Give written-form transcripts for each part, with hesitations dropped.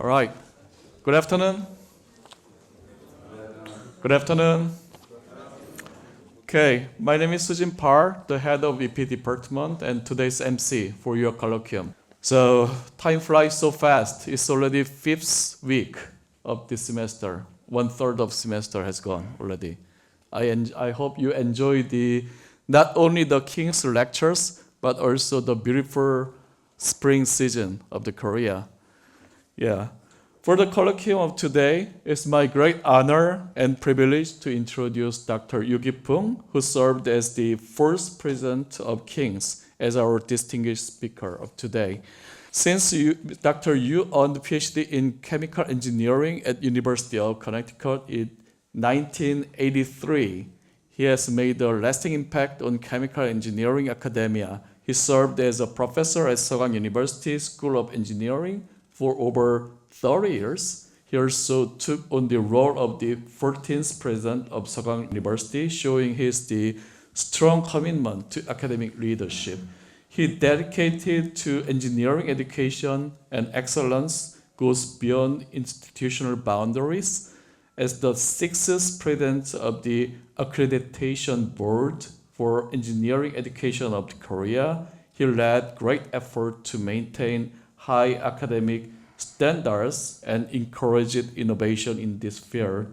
All right. Good afternoon. Good afternoon. Okay, my name is Sujin Park, the head of EP department, and today's MC for your colloquium. So time flies so fast. It's already fifth week of this semester. 1/3 of semester has gone already. I hope you enjoy not only the King's lectures, but also the beautiful spring season of the Korea. Yeah. For the colloquium of today, it's my great honor and privilege to introduce Dr. Yu Gi-pung, who served as the first president of King's as our distinguished speaker of today. Since Dr. Yu earned PhD in chemical engineering at University of Connecticut in 1983, he has made a lasting impact on chemical engineering academia. He served as a professor at Sogang University School of Engineering for over 30 years. He also took on the role of the 14th president of Sogang University, showing his strong commitment to academic leadership. He dedicated to engineering education and excellence goes beyond institutional boundaries. As the 6th president of the Accreditation Board for Engineering Education of Korea, he led great effort to maintain high academic standards and encouraged innovation in this field.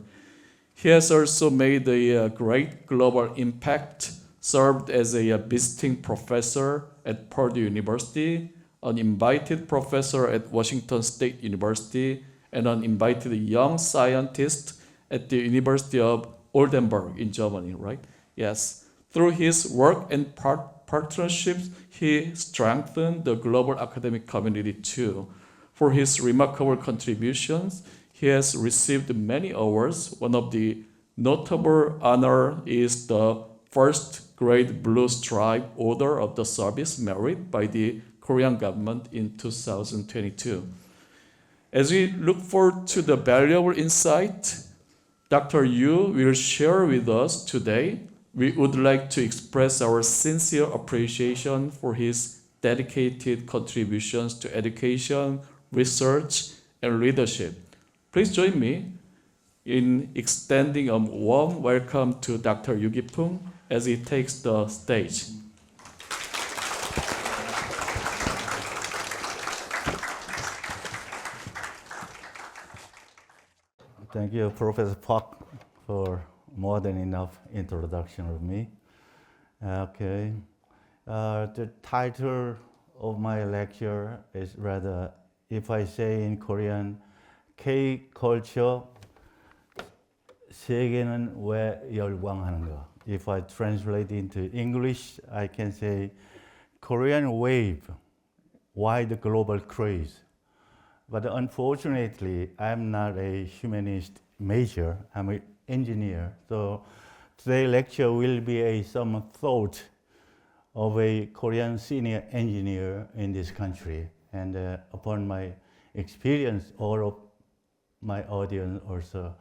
He has also made a great global impact, served as a visiting professor at Purdue University, an invited professor at Washington State University, and an invited young scientist at the University of Oldenburg in Germany, right? Yes. Through his work and partnerships, he strengthened the global academic community too. For his remarkable contributions, he has received many awards. One of the notable honors is the first grade Blue Stripe Order of the Service Merit by the Korean government in 2022. As we look forward to the valuable insight Dr. Yu will share with us today, we would like to express our sincere appreciation for his dedicated contributions to education, research, and leadership. Please join me in extending a warm welcome to Dr. Yu Gi-pung as he takes the stage. Thank you, Professor Park, for more than enough introduction of me. Okay. The title of my lecture is rather, if I say in Korean, K-culture, 세계는 왜 열광하는가? If I translate into English, I can say Korean wave, why the global craze? But unfortunately, I'm not a humanist major, I'm an engineer. So today's lecture will be some thought of a Korean senior engineer in this country. And upon my experience, all of my audience also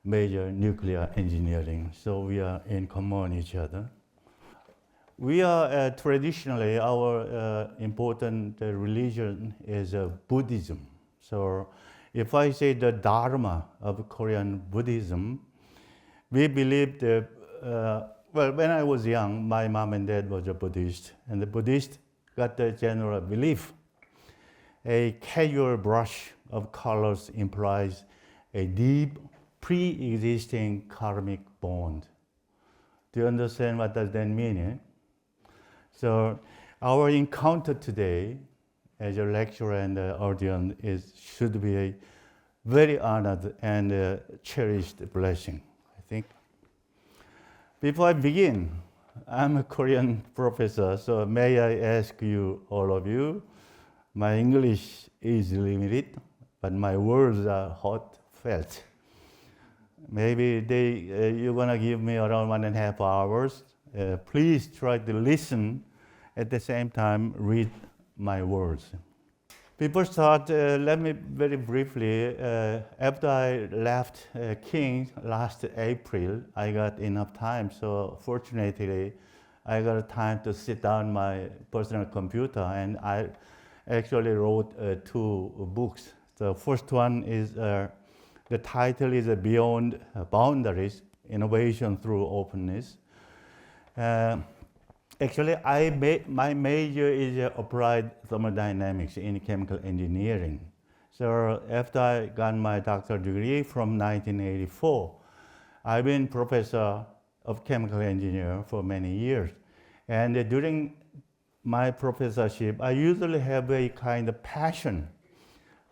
major nuclear engineering. So we are in common each other. We are traditionally, our important religion is Buddhism. So if I say the Dharma of Korean Buddhism, we believe that, well, when I was young, my mom and dad was a Buddhist, and the Buddhist got the general belief. A casual brush of colors implies a deep, pre-existing karmic bond. Do you understand what does that mean? Eh? So our encounter today as a lecturer and audience should be a very honored and cherished blessing, I think. Before I begin, I'm a Korean professor, so may I ask you, all of you, my English is limited, but my words are heartfelt. Maybe you're gonna give me around 1.5 hours. Please try to listen at the same time read my words. Before start, let me very briefly, after I left King last April, I got enough time. So fortunately, I got time to sit down my personal computer, and I actually wrote 2 books. The first one is the title is Beyond Boundaries: Innovation Through Openness. Actually, my major is applied thermodynamics in chemical engineering. So after I got my doctoral degree from 1984, I've been professor of chemical engineer for many years. And during my professorship, I usually have a kind of passion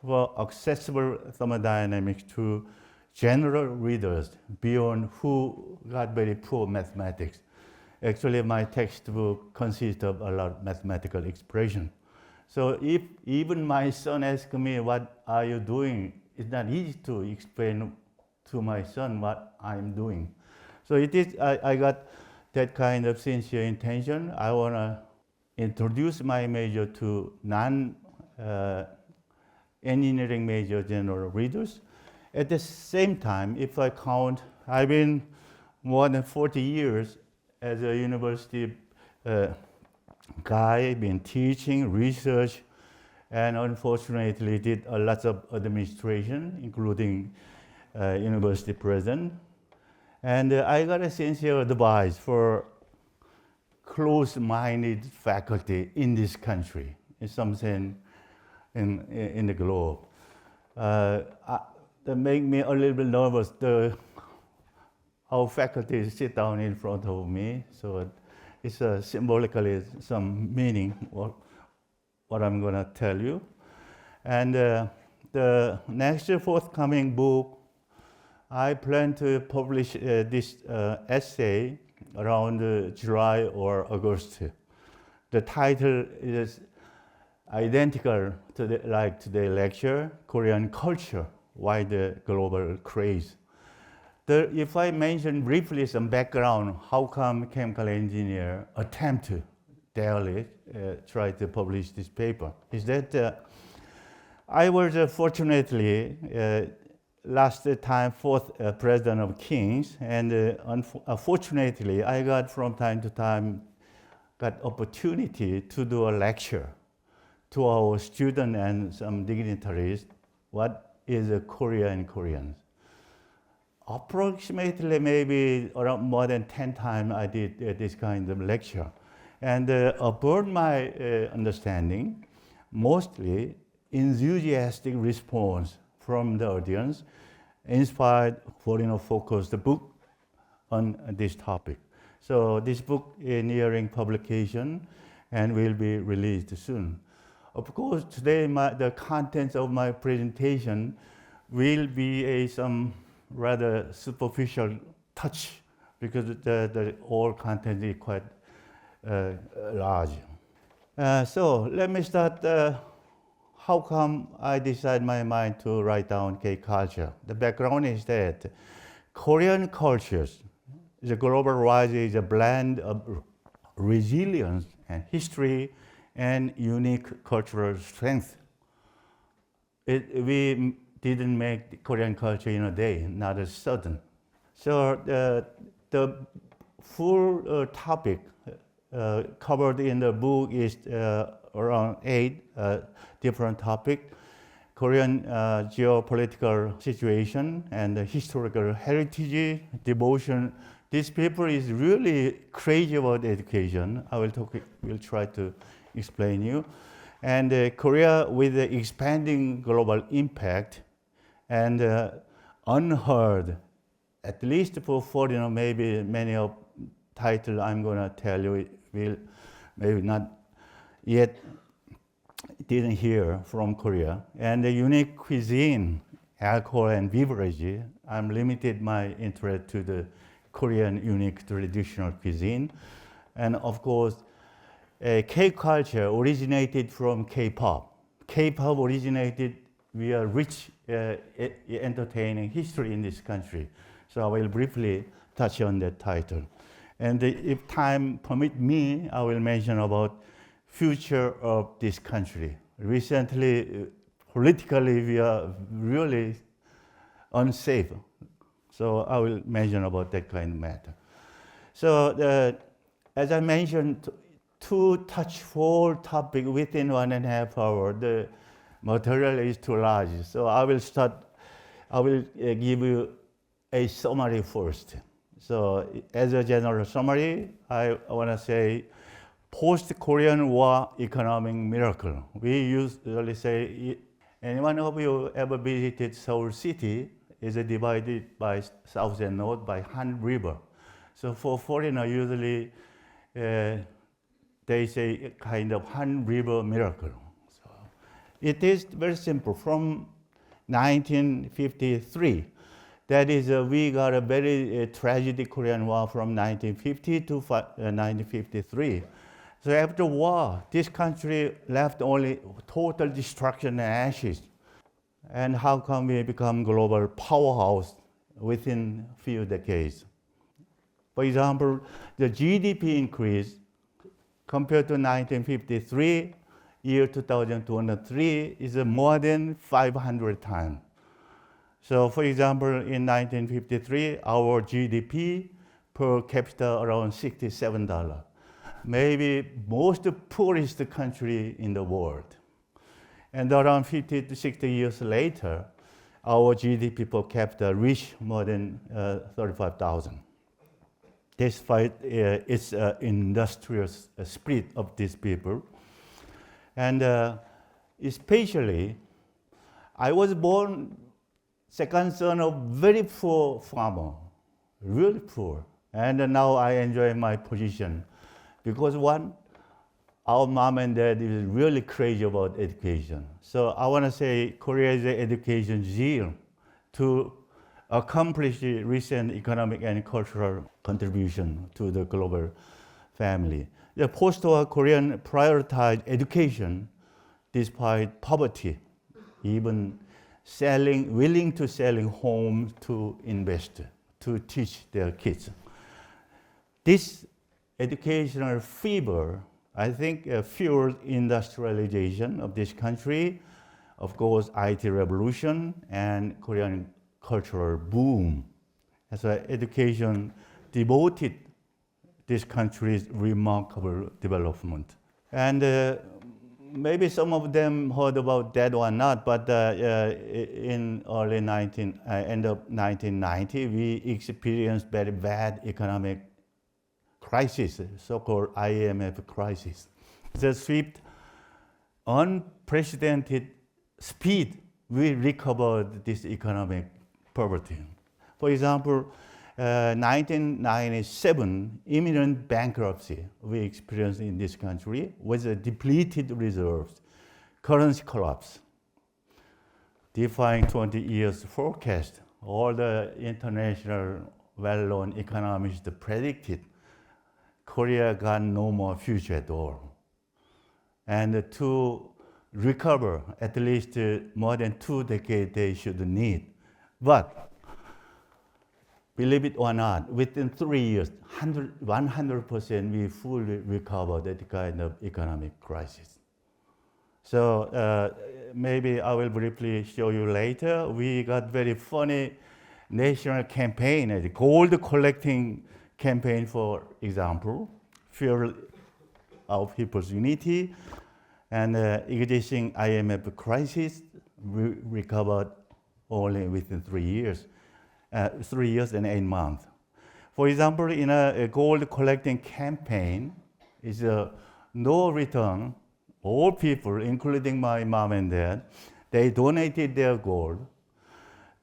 for accessible thermodynamics to general readers beyond who got very poor mathematics. Actually, my textbook consists of a lot of mathematical expression. So if even my son asks me, what are you doing? It's not easy to explain to my son what I'm doing. So it is, I got that kind of sincere intention. I want to introduce my major to non-engineering major general readers. At the same time, if I count, I've been more than 40 years as a university guy, been teaching, research, and unfortunately did a lot of administration, including university president. And I got a sincere advice for closed-minded faculty in this country, in some sense, in the globe. That make me a little bit nervous. Our faculty sit down in front of me, so it's symbolically some meaning what I'm going to tell you. And the next forthcoming book, I plan to publish this essay around July or August. The title is identical to today's lecture, Korean Culture, Why the Global Craze. If I mention briefly some background, how come chemical engineer attempt to daily try to publish this paper, is that I was fortunately last time fourth president of King's, and unfortunately I got from time to time got opportunity to do a lecture to our students and some dignitaries, what is Korea and Koreans. Approximately maybe around more than 10 times I did this kind of lecture. And upon my understanding, mostly enthusiastic response from the audience inspired for focused book on this topic. So this book is nearing publication and will be released soon. Of course, today the contents of my presentation will be some rather superficial touch because the all content is quite large. So let me start. How come I decided my mind to write down K-culture? The background is that Korean cultures, the global rise is a blend of resilience and history and unique cultural strength. We didn't make Korean culture in a day, not a sudden. So the full topic covered in the book is around 8 different topics. Korean geopolitical situation and the historical heritage, devotion. This paper is really crazy about education. I will try to explain you. And Korea with the expanding global impact and unheard, at least for foreigner, maybe many of title I'm going to tell you will maybe not yet didn't hear from Korea. And the unique cuisine, alcohol and beverage, I'm limited my interest to the Korean unique traditional cuisine. And of course, K-culture originated from K-pop. K-pop originated via rich entertaining history in this country. So I will briefly touch on that title. And if time permit me, I will mention about future of this country. Recently, politically, we are really unsafe. So I will mention about that kind of matter. So as I mentioned, to touch 4 topics within 1.5 hours, material is too large. So I will give you a summary first. So as a general summary, I want to say post-Korean War economic miracle. We usually say, anyone of you ever visited Seoul City? Is divided by south and north by Han River. So for foreigner, usually they say kind of Han River miracle. So it is very simple. From 1953, that is, we got a very tragic Korean War from 1950 to 1953. So after war, this country left only total destruction and ashes. And how come we become global powerhouse within few decades? For example, the GDP increase compared to 1953, year 2023 is more than 500 times. So for example, in 1953, our GDP per capita around $67. Maybe most poorest country in the world. And around 50 to 60 years later, our GDP per capita reached more than 35,000. Despite its industrial spirit of these people. And especially, I was born second son of very poor farmer, really poor. And now I enjoy my position because one, our mom and dad is really crazy about education. So I want to say Korea's education zeal to accomplish recent economic and cultural contribution to the global family. The post-war Korean prioritized education despite poverty, even willing to selling homes to invest, to teach their kids. This educational fever, I think, fueled industrialization of this country, of course, IT revolution and Korean cultural boom. As education devoted this country's remarkable development. And maybe some of them heard about that or not, but in end of 1990, we experienced very bad economic crisis, so-called IMF crisis. The swift, unprecedented speed we recovered this economic poverty. For example, 1997 imminent bankruptcy we experienced in this country with a depleted reserves, currency collapse, defying 20 years forecast. All the international well-known economists predicted Korea got no more future at all. And to recover at least more than 2 decades they should need. But believe it or not, within 3 years, 100% we fully recovered that kind of economic crisis. So maybe I will briefly show you later. We got very funny national campaign, the gold collecting campaign, for example, fuel our people's unity, and existing IMF crisis we recovered only within 3 years. 3 years and 8 months. For example, in a gold collecting campaign, is no return. All people, including my mom and dad, they donated their gold.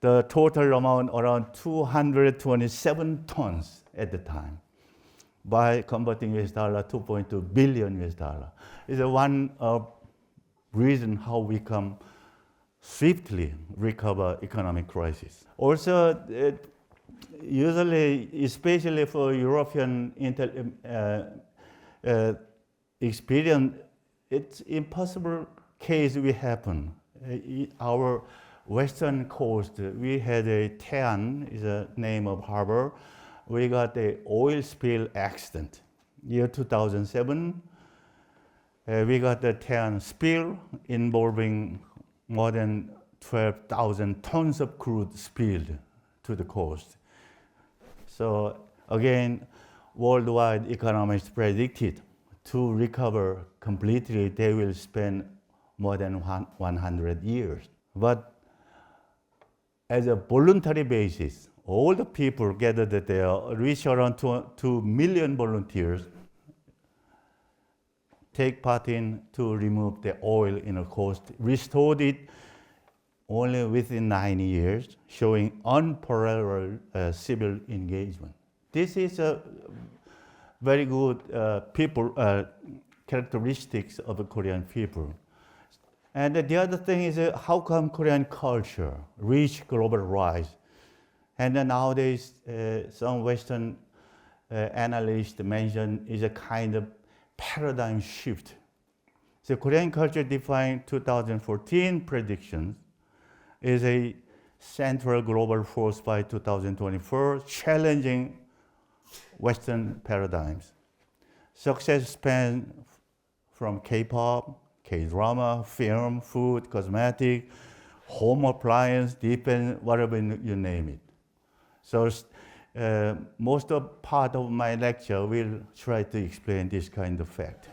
The total amount around 227 tons at the time. By converting US dollar, 2.2 billion US dollar. Is one reason how we can swiftly recover economic crisis. Also, usually, especially for European experience, it's impossible case will happen. Our western coast, we had a Taean, is the name of harbor. We got a oil spill accident. Year 2007, we got the Taean spill involving more than 12,000 tons of crude spilled to the coast. So again, worldwide economists predicted to recover completely, they will spend more than 100 years. But as a voluntary basis, all the people gathered there, reach around 2 million volunteers, take part in to remove the oil in the coast, restored it only within 9 years, showing unparalleled civil engagement. This is a very good characteristics of the Korean people. And the other thing is how come Korean culture reach global rise? And then nowadays, some Western analysts mention is a kind of paradigm shift. So Korean culture defined 2014 predictions is a central global force by 2024, challenging Western paradigms. Success spans from K-pop, K-drama, film, food, cosmetic, home appliance, defense, whatever you name it. So most of part of my lecture will try to explain this kind of fact.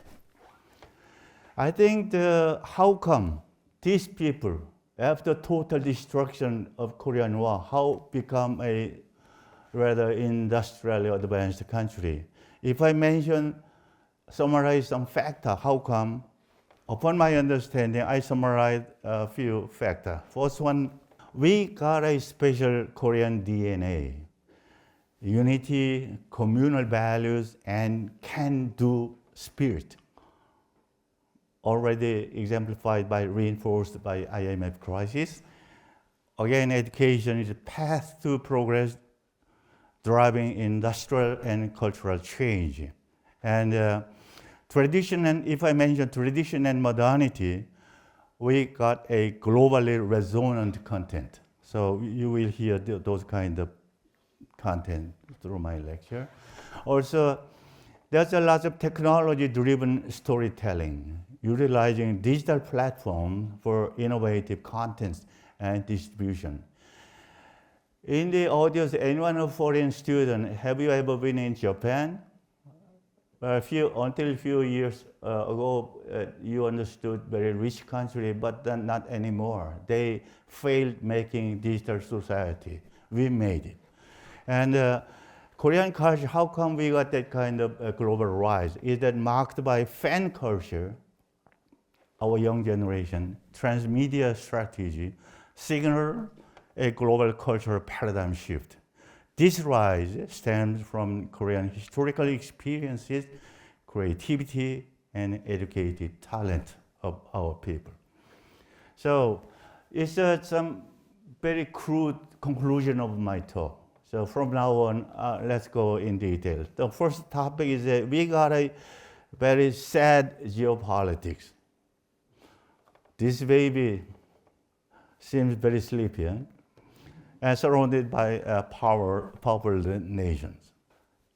I think how come these people, after total destruction of Korean War, how become a rather industrially advanced country? If I summarize some factor, how come? Upon my understanding, I summarize a few factors. First one, we got a special Korean DNA. Unity, communal values, and can-do spirit. Already exemplified reinforced by IMF crisis. Again, education is a path to progress, driving industrial and cultural change. And tradition, and if I mention tradition and modernity, we got a globally resonant content. So you will hear those kind of content through my lecture. Also, there's a lot of technology-driven storytelling, utilizing digital platform for innovative contents and distribution. In the audience, anyone a foreign student, have you ever been in Japan? Until a few years ago, you understood very rich country, but then not anymore. They failed making digital society. We made it. And Korean culture, how come we got that kind of global rise? Is that marked by fan culture, our young generation, transmedia strategy, signal a global cultural paradigm shift. This rise stems from Korean historical experiences, creativity, and educated talent of our people. So it's some very crude conclusion of my talk. So from now on, let's go in detail. The first topic is that we got a very sad geopolitics. This baby seems very sleepy, and surrounded by powerful nations.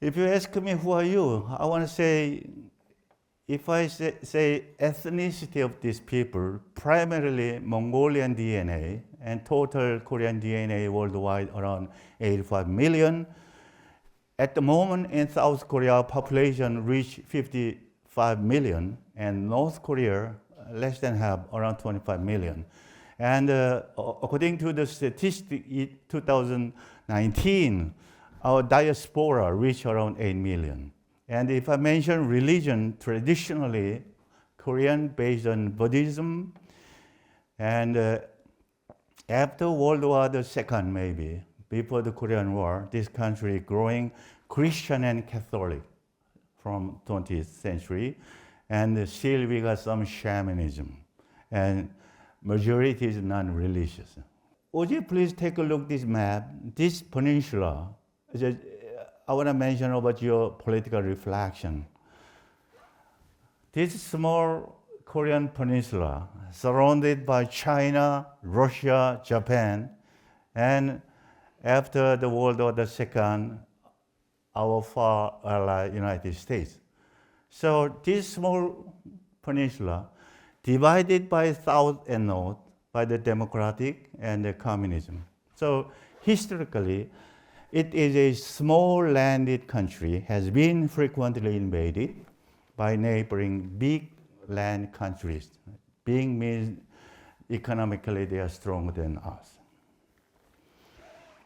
If you ask me who are you, I want to say, if I say ethnicity of these people, primarily Mongolian DNA, and total Korean DNA worldwide around 85 million. At the moment in South Korea, population reached 55 million, and North Korea, less than half, around 25 million. And according to the statistic in 2019, our diaspora reached around 8 million. And if I mention religion, traditionally, Korean based on Buddhism, and after World War II, maybe, before the Korean War, this country growing Christian and Catholic from 20th century, and still we got some shamanism, and majority is non-religious. Would you please take a look at this map? This peninsula, I want to mention about your political reflection. This small Korean peninsula, surrounded by China, Russia, Japan, and after the World War II, our far ally, United States. So this small peninsula, divided by South and North by the democratic and the communism. So historically, it is a small landed country, has been frequently invaded by neighboring big land countries, being means economically they are stronger than us.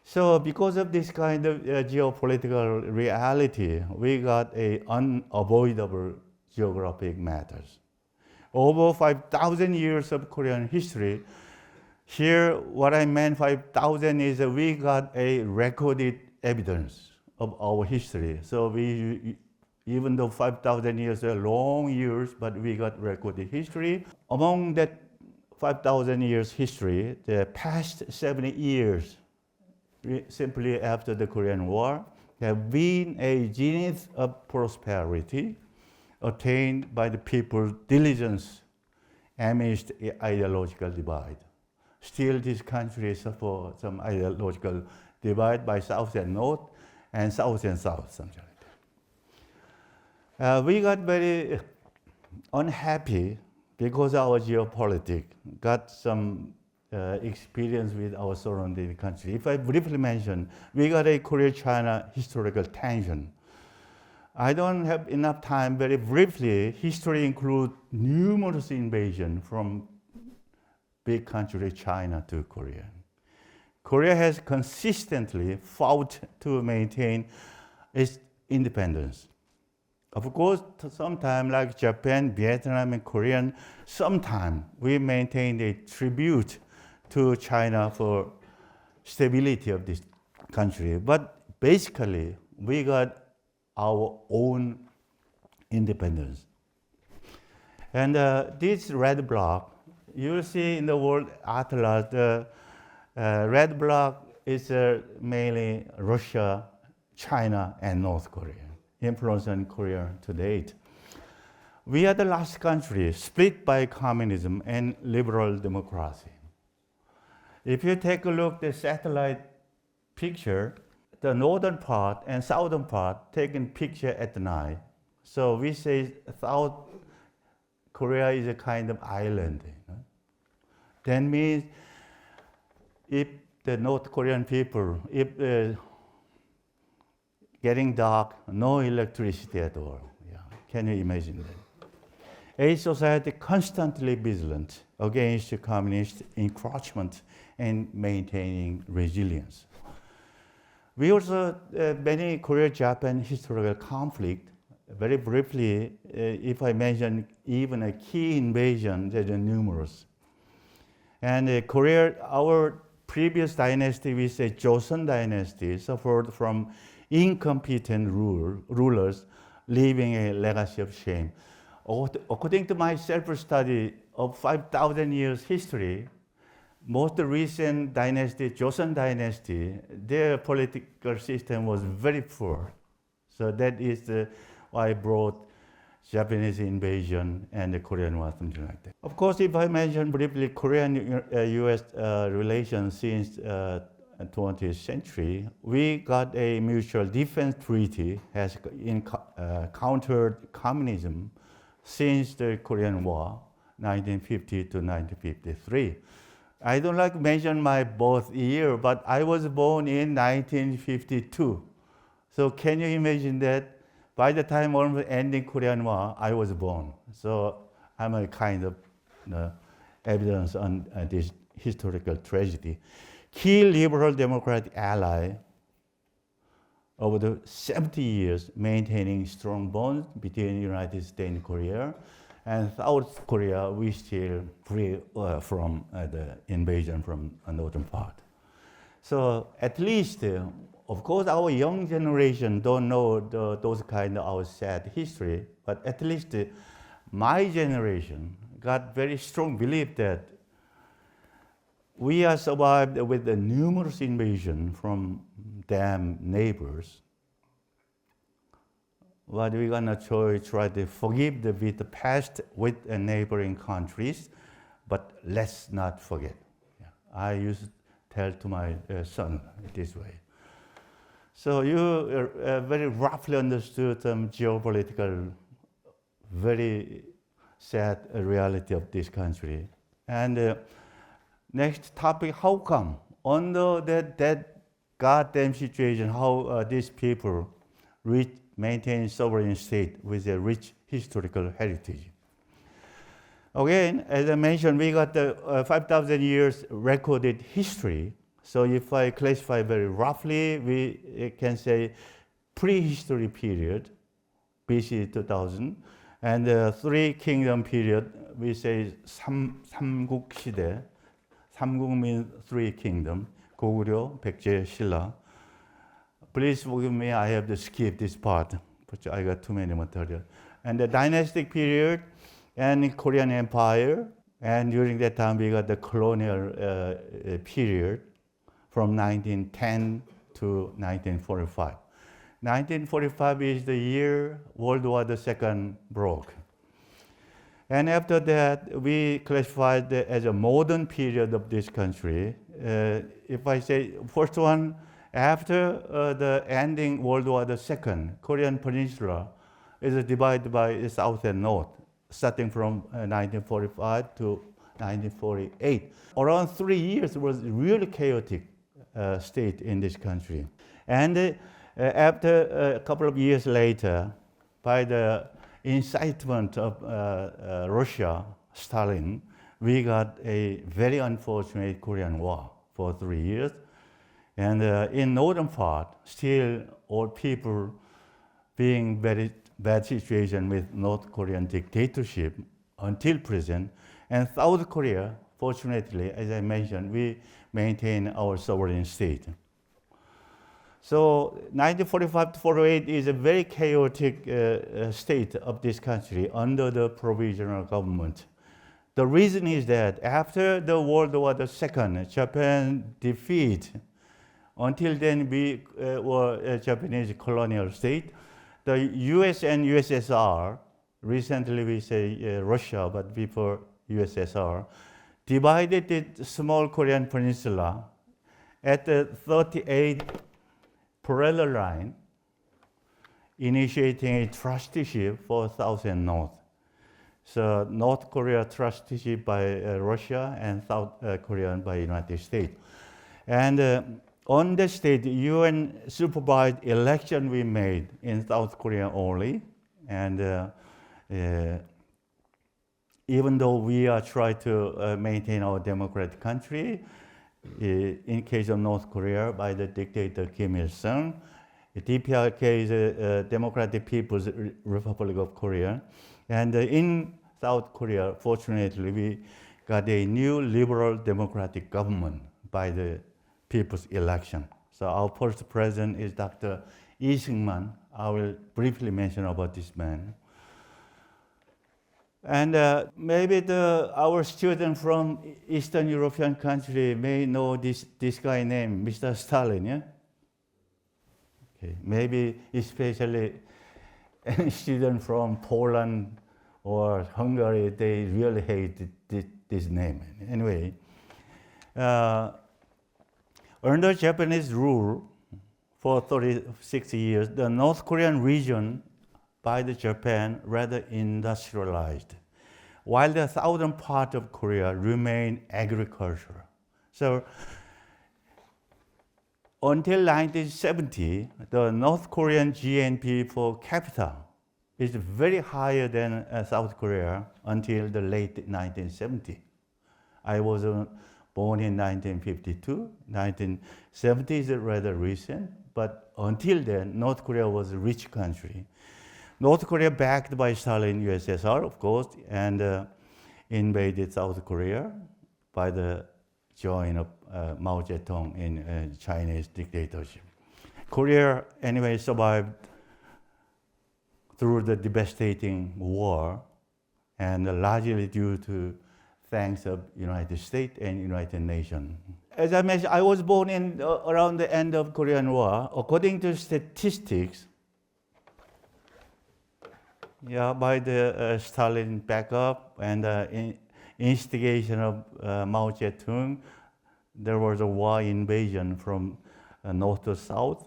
So because of this kind of geopolitical reality, we got a unavoidable geographic matters. Over 5,000 years of Korean history, here what I meant 5,000 is that we got a recorded evidence of our history. So we, even though 5,000 years are long years, but we got recorded history. Among that 5,000 years history, the past 70 years, simply after the Korean War, have been a zenith of prosperity attained by the people's diligence amidst ideological divide. Still, this country suffers some ideological divide by South and North, and South and South, something like that. We got very unhappy because our geopolitics got some experience with our surrounding country. If I briefly mention, we got a Korea-China historical tension. I don't have enough time. Very briefly, history includes numerous invasions from big country China to Korea. Korea has consistently fought to maintain its independence. Of course, sometimes like Japan, Vietnam, and Korea, sometimes we maintain a tribute to China for stability of this country. But basically, we got our own independence. And this red block, you will see in the world atlas, the red block is mainly Russia, China, and North Korea, influence on Korea to date. We are the last country split by communism and liberal democracy. If you take a look at the satellite picture, the northern part and southern part taken picture at night. So we say South Korea is a kind of island. That means if the North Korean people, if getting dark, no electricity at all. Yeah. Can you imagine that? A society constantly vigilant against communist encroachment and maintaining resilience. We also, many Korea-Japan historical conflict, very briefly, if I mention even a key invasion, there are numerous. And Korea, our previous dynasty, we say Joseon dynasty, suffered from incompetent rulers, leaving a legacy of shame. According to my self-study of 5,000 years history, most recent dynasty, Joseon dynasty, their political system was very poor. So that is why I brought Japanese invasion and the Korean War, something like that. Of course, if I mention briefly Korean-US relations since 20th century, we got a mutual defense treaty has countered communism since the Korean War, 1950 to 1953. I don't like to mention my birth year, but I was born in 1952. So can you imagine that? By the time almost ending Korean War, I was born. So I'm a kind of evidence on this historical tragedy. Key liberal democratic ally over the 70 years, maintaining strong bonds between the United States and Korea. And South Korea, we still free from the invasion from the northern part. So at least, of course, our young generation don't know those kind of our sad history, but at least my generation got very strong belief that we are survived with the numerous invasion from them neighbors. But we're gonna try to forgive with the past with the neighboring countries, but let's not forget. Yeah. I used to tell to my son this way. So you very roughly understood some geopolitical, very sad reality of this country. And next topic, how come under that goddamn situation, how these people maintain sovereign state with a rich historical heritage? Again, as I mentioned, we got the 5,000 years recorded history. So if I classify very roughly, we can say prehistory period, BC 2000, and the three kingdom period, we say 삼국 시대. 삼국 means three kingdom, 고구려, 백제, 신라. Please forgive me, I have to skip this part, but I got too many material. And the dynastic period and Korean Empire, and during that time we got the colonial period from 1910 to 1945. 1945 is the year World War II broke. And after that, we classified it as a modern period of this country. If I say first one, after the ending World War II, Korean Peninsula is divided by South and North, starting from 1945 to 1948. Around 3 years was really chaotic state in this country. And after a couple of years later, by the incitement of Russia, Stalin, we got a very unfortunate Korean War for 3 years. And in northern part, still all people being very bad situation with North Korean dictatorship until present. And South Korea, fortunately, as I mentioned, we maintain our sovereign state. So 1945 to 48 is a very chaotic state of this country under the provisional government. The reason is that after the World War II, Japan defeat. Until then, we were a Japanese colonial state. The US and USSR, recently we say Russia, but before USSR, divided the small Korean peninsula at the 38 parallel line, initiating a trusteeship for South and North. So North Korea trusteeship by Russia and South Korea by United States. And on the state, UN supervised election we made in South Korea only. And even though we are trying to maintain our democratic country, in case of North Korea by the dictator Kim Il-sung, DPRK is a Democratic People's Republic of Korea. And in South Korea, fortunately, we got a new liberal democratic government by the people's election. So our first president is Dr. Lee Seung-man. I will briefly mention about this man. And maybe our students from Eastern European country may know this guy named Mr. Stalin, yeah? Okay. Maybe especially students from Poland or Hungary, they really hate this name. Anyway, under Japanese rule for 36 years, the North Korean region by the Japan rather industrialized, while the southern part of Korea remained agricultural. So until 1970, the North Korean GNP per capita is very higher than South Korea until the late 1970s. I was born in 1952. 1970 is rather recent, but until then, North Korea was a rich country. North Korea, backed by Stalin, USSR, of course, and invaded South Korea by the join of Mao Zedong in Chinese dictatorship. Korea, anyway, survived through the devastating war, and largely due to thanks of United States and United Nations. As I mentioned, I was born in around the end of Korean War. According to statistics, by the Stalin backup and instigation of Mao Zedong, there was a war invasion from north to south.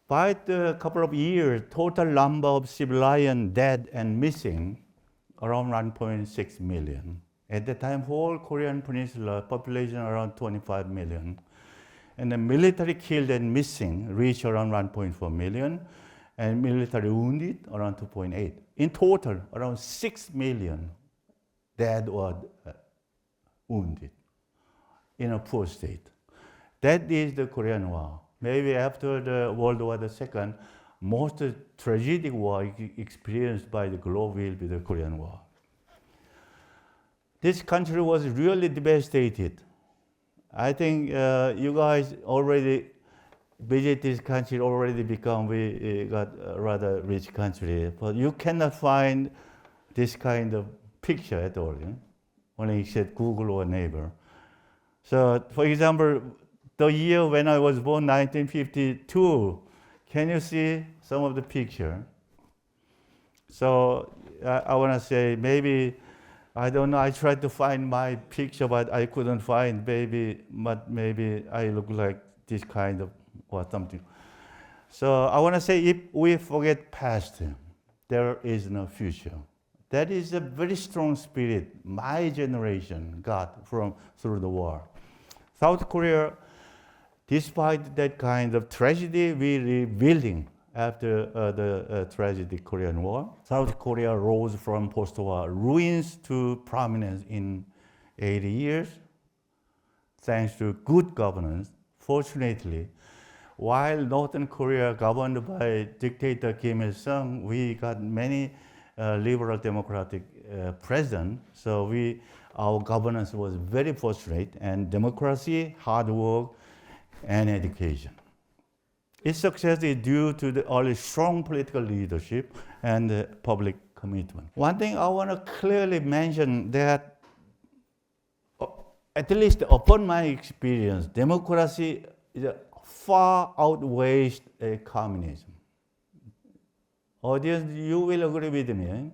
By a couple of years, total number of civilians dead and missing around 1.6 million. At the time, whole Korean Peninsula population around 25 million. And the military killed and missing reached around 1.4 million. and military wounded around 2.8. In total, around 6 million dead or wounded in a poor state. That is the Korean War. Maybe after the World War II, most tragic war experienced by the globe will be the Korean War. This country was really devastated. I think you guys already visit this country, already become, we got a rather rich country, but you cannot find this kind of picture at all, only except Google or Naver. So, for example, the year when I was born, 1952, can you see some of the picture? So I want to say maybe, I don't know, I tried to find my picture, but I couldn't find, but maybe I look like this kind of, or something. So I want to say, if we forget past, there is no future. That is a very strong spirit my generation got through the war. South Korea, despite that kind of tragedy, we rebuilding after the tragic Korean War. South Korea rose from post-war ruins to prominence in 80 years, thanks to good governance. Fortunately, while Northern Korea governed by dictator Kim Il-sung, we got many liberal democratic presidents. So our governance was very fortunate, and democracy, hard work, and education. Its success is due to the early strong political leadership and public commitment. One thing I want to clearly mention that, at least upon my experience, democracy far outweighs communism. Audience, you will agree with me.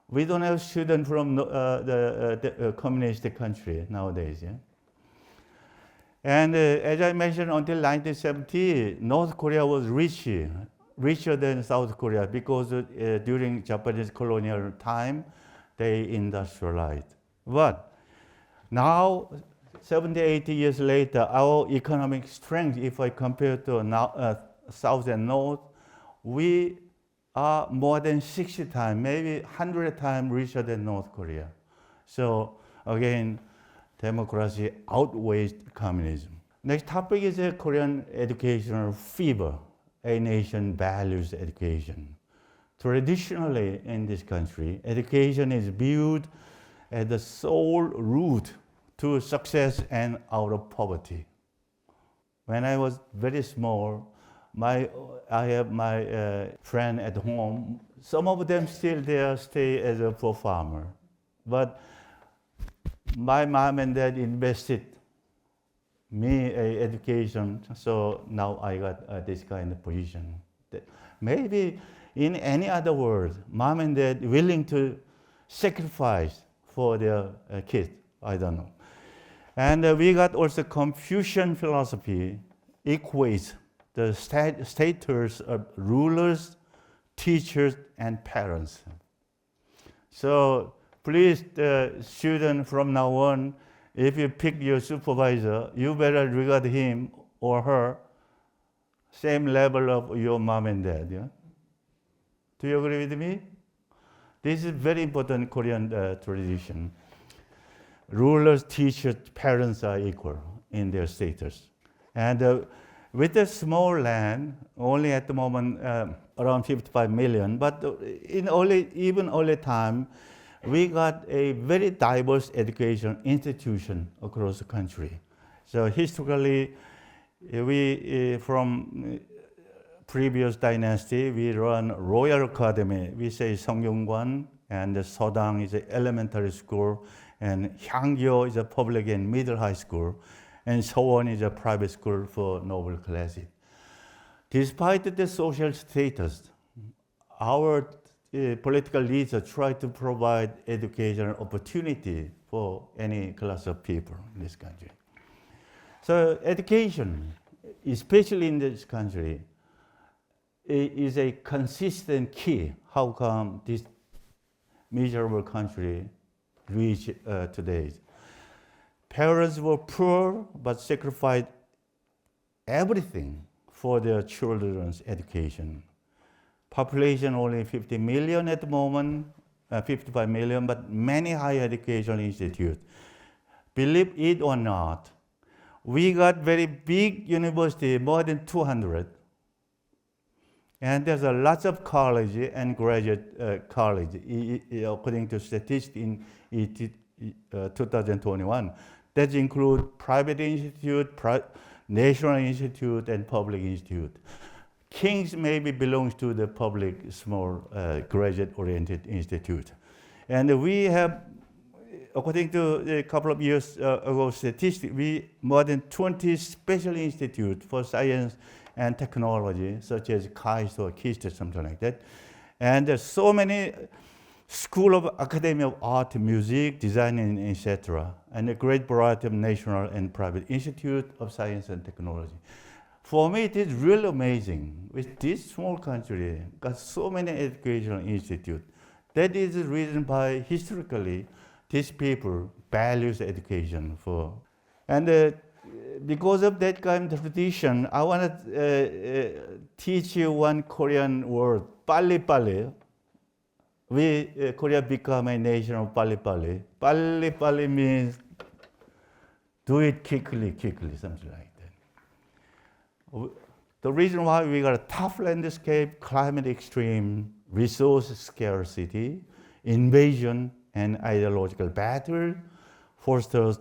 We don't have students from the communist country nowadays. And as I mentioned, until 1970, North Korea was richer than South Korea because during Japanese colonial time, they industrialized. But now, 70, 80 years later, our economic strength, if I compare to now, South and North, we are more than 60 times, maybe 100 times richer than North Korea. So again, democracy outweighs communism. Next topic is a Korean educational fever. A nation values education. Traditionally in this country, education is viewed as the sole route to success and out of poverty. When I was very small, I have my friend at home. Some of them still there stay as a poor farmer. But my mom and dad invested me education, so now I got this kind of position. Maybe in any other world, mom and dad willing to sacrifice for their kids, I don't know. And we got also Confucian philosophy equates the status of rulers, teachers, and parents. So please, student, from now on, if you pick your supervisor, you better regard him or her same level of your mom and dad. Yeah? Do you agree with me? This is very important Korean tradition. Rulers, teachers, parents are equal in their status. And with a small land, only at the moment around 55 million, but in even early time, we got a very diverse education institution across the country. So historically, we from previous dynasty, we run Royal Academy. We say Seongyungwan, and Sodang is an elementary school, and Hangyo is a public and middle high school, and Sowon is a private school for noble classes. Despite the social status, our political leaders try to provide educational opportunity for any class of people in this country. So education, especially in this country, is a consistent key. How come this miserable country reached today? Parents were poor but sacrificed everything for their children's education. Population only 50 million at the moment, 55 million, but many higher education institutes. Believe it or not, we got very big university, more than 200. And there's a lots of college and graduate college, according to statistics in 2021. That include private institute, national institute, and public institute. King's maybe belongs to the public small graduate-oriented institute. And we have, according to a couple of years ago statistics, we more than 20 special institutes for science and technology, such as KAIST or KIST or something like that. And there's so many School of Academy of Art, Music, Design, and etc. And a great variety of national and private institute of science and technology. For me, it is really amazing. With this small country, got so many educational institutes. That is the reason why historically, these people values education for. And because of that kind of tradition, I want to teach you one Korean word, Pali Pali. Korea become a nation of Pali Pali. Pali Pali means do it quickly, something like that. The reason why we got a tough landscape, climate extreme, resource scarcity, invasion, and ideological battle fosters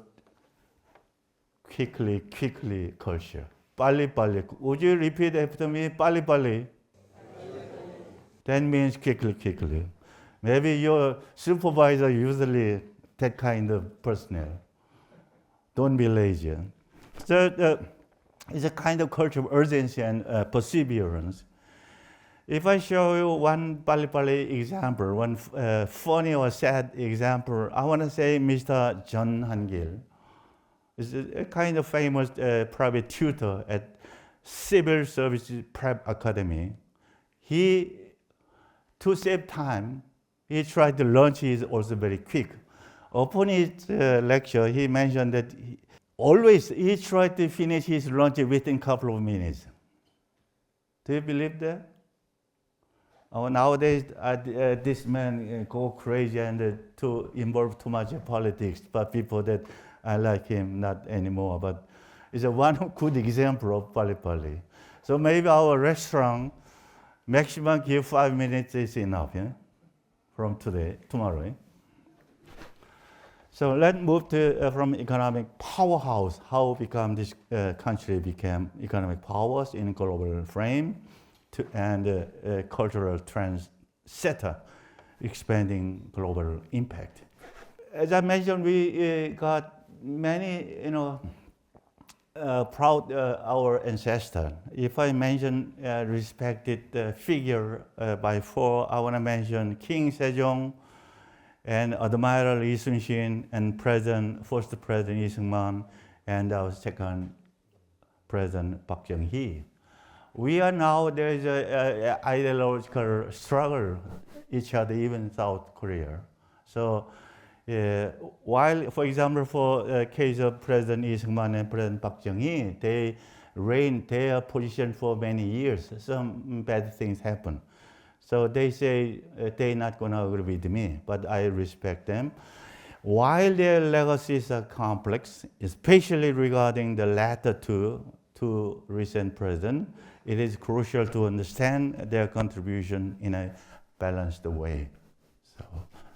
quickly culture. Pali Pali. Would you repeat after me? Pali Pali. That means quickly. Maybe your supervisor usually that kind of personnel. Don't be lazy. So it's a kind of culture of urgency and perseverance. If I show you one Pali Pali example, one funny or sad example, I want to say Mr. John Han-gil is a kind of famous private tutor at Civil Service Prep Academy. To save time, he tried to lunch is also very quick. Upon his lecture, he mentioned that he tried to finish his lunch within a couple of minutes. Do you believe that? Nowadays, this man go crazy and to involve too much politics, but people that I like him not anymore. But it's one good example of Pali Pali. So maybe our restaurant maximum give 5 minutes is enough, yeah? From tomorrow. So let's move to from economic powerhouse, how this country became economic powers in global frame, and cultural trendsetter, expanding global impact. As I mentioned, we got many, proud our ancestor. If I mention respected figure by four, I want to mention King Sejong, and Admiral Lee Sun-shin, and first President Lee Seung-man, and our second President Park Chung-hee. We are now, there is an ideological struggle each other, even in South Korea. So while, for example, for the case of President Lee Seung-man and President Park Chung-hee, they reigned their position for many years. Some bad things happen. So they say they're not going to agree with me, but I respect them. While their legacies are complex, especially regarding the latter two recent presidents, it is crucial to understand their contribution in a balanced way.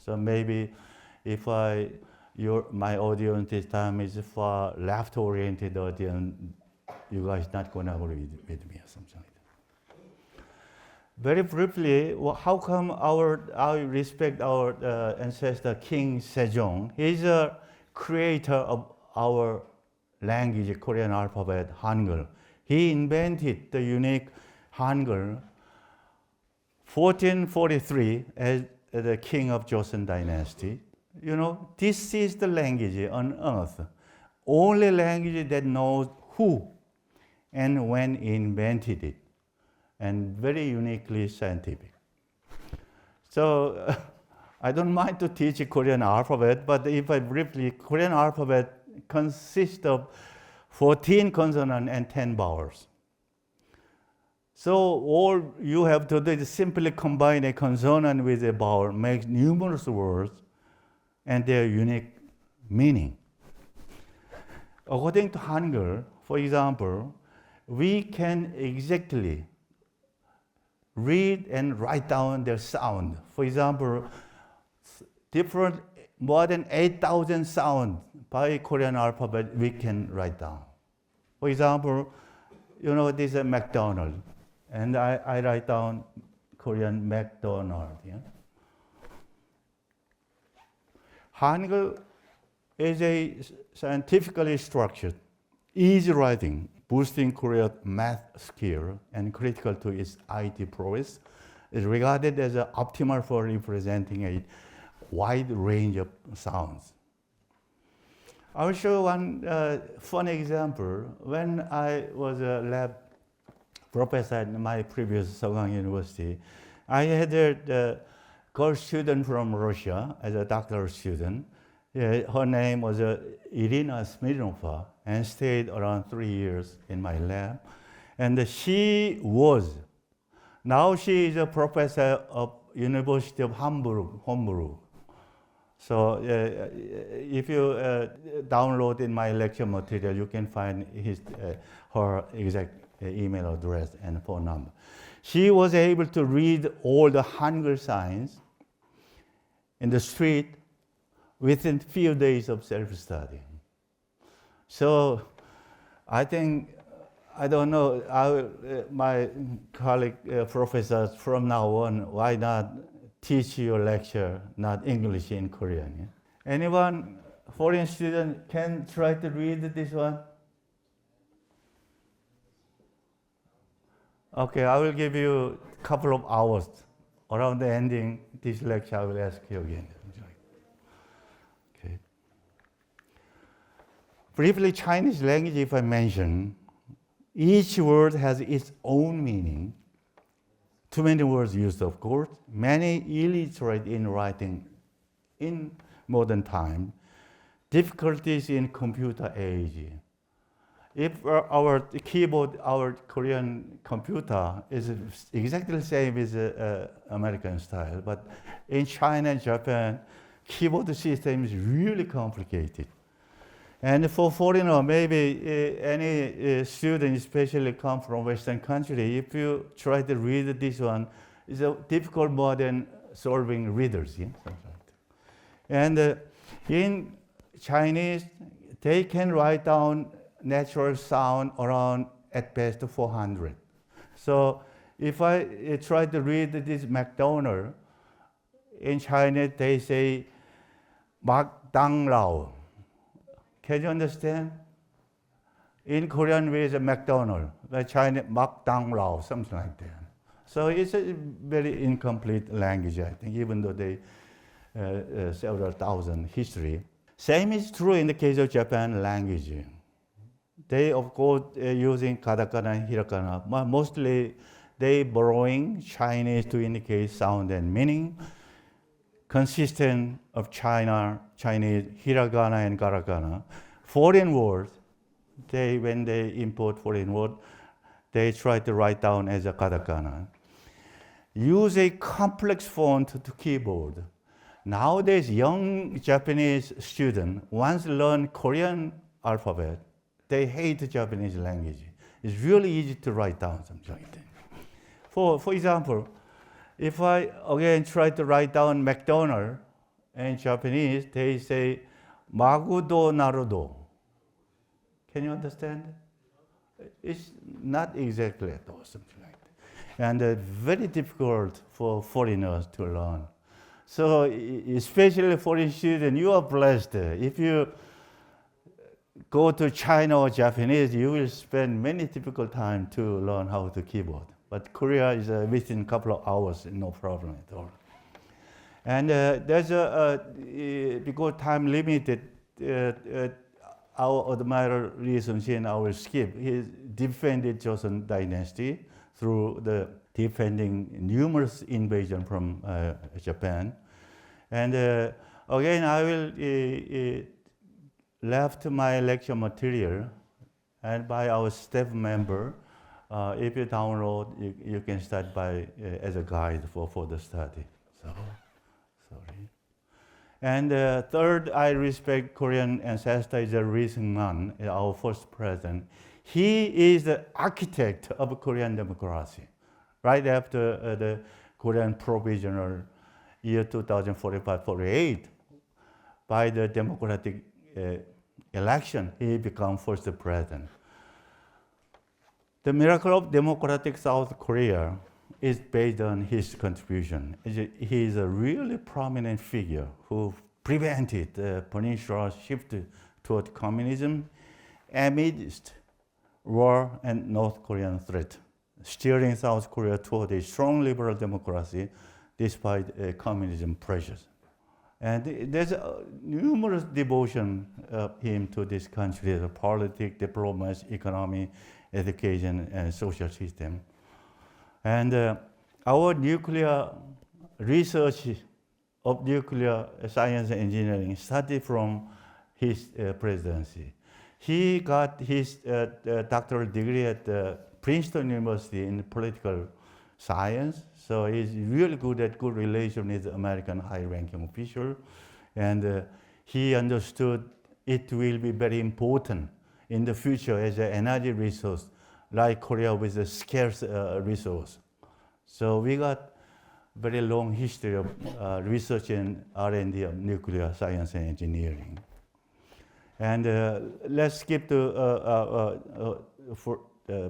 So maybe if my audience this time is for left-oriented audience, you guys not going to agree with me or something like that. Very briefly, how come I respect our ancestor King Sejong? He's a creator of our language, Korean alphabet, Hangul. He invented the unique Hangul 1443 as the king of Joseon dynasty. This is the language on earth. Only language that knows who and when invented it. And very uniquely scientific. So I don't mind to teach Korean alphabet, but if I briefly, Korean alphabet consists of 14 consonants and 10 vowels. So all you have to do is simply combine a consonant with a vowel, make numerous words, and their unique meaning. According to Hangul, for example, we can exactly read and write down their sound. For example, more than 8,000 sounds by Korean alphabet we can write down. For example, this is McDonald, and I write down Korean McDonald. Yeah? Hangul is a scientifically structured, easy writing, boosting Korea's math skill and critical to its IT prowess, is regarded as optimal for representing a wide range of sounds. I will show one funny example. When I was a lab professor at my previous Sogang University, I had a girl student from Russia as a doctoral student. Her name was Irina Smirnova, and stayed around 3 years in my lab. And now she is a professor of University of Hamburg. So if you download in my lecture material, you can find her exact email address and phone number. She was able to read all the Hangul signs in the street within few days of self-study. So I think, I don't know, my colleague professors from now on, why not teach your lecture, not English in Korean? Yeah? Anyone, foreign student, can try to read this one? Okay, I will give you a couple of hours. Around the ending this lecture, I will ask you again. Okay. Briefly, Chinese language, if I mention, each word has its own meaning. Too many words used, of course. Many illiterate in writing in modern time. Difficulties in computer age. If our keyboard, our Korean computer is exactly the same as American style, but in China and Japan, keyboard system is really complicated. And for foreigner, maybe any student, especially come from Western country, if you try to read this one, it's difficult more than solving riddles. Yeah? And in Chinese, they can write down natural sound around at best 400. So if I try to read this McDonald, in China they say Makdanglao. Can you understand? In Korean we say McDonald, but China Makdanglao, something like that. So it's a very incomplete language, I think, even though they several thousand history. Same is true in the case of Japan language. They, of course, using katakana and hiragana. Mostly, they borrowing Chinese to indicate sound and meaning, consistent of Chinese hiragana and katakana. Foreign words, when they import foreign word, they try to write down as a katakana. Use a complex font to keyboard. Nowadays, young Japanese students once learn Korean alphabet, they hate Japanese language. It's really easy to write down something like that. For example, if I again try to write down McDonald in Japanese, they say Magudo Narudo. Can you understand? It's not exactly at all something like that. And very difficult for foreigners to learn. So especially foreign students, you are blessed. If you go to China or Japanese, you will spend many difficult time to learn how to keyboard. But Korea is within a couple of hours, no problem at all. And there's because time limited, our admirer Lee Sun-shin, our skip, he defended Joseon dynasty through the defending numerous invasion from Japan. And again, I will left my lecture material and by our staff member If you download, you can start by as a guide for the study. So, sorry. And third, I respect Korean ancestor is Ri Seung-man, our first president. He is the architect of Korean democracy. Right after the Korean provisional year 2045-48, by the democratic election, he became first president. The miracle of democratic South Korea is based on his contribution. He is a really prominent figure who prevented the peninsula's shift toward communism amidst war and North Korean threat, steering South Korea toward a strong liberal democracy despite communism pressures. And there's numerous devotion of him to this country, the politics, diplomacy, economy, education, and social system. And our nuclear research of nuclear science and engineering started from his presidency. He got his doctoral degree at Princeton University in political science, so he's really good at good relation with American high-ranking official, and he understood it will be very important in the future as an energy resource, like Korea with a scarce resource. So we got very long history of research and R&D of nuclear science and engineering. And let's skip to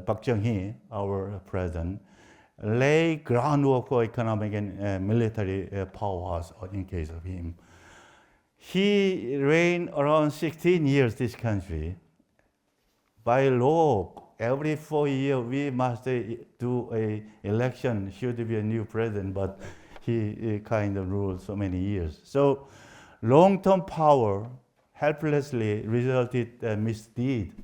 Park Chung-hee, our president, lay groundwork for economic and military powers in case of him. He reigned around 16 years this country. By law, every 4 years we must do an election, should be a new president, but he kind of ruled so many years. So long-term power helplessly resulted misdeed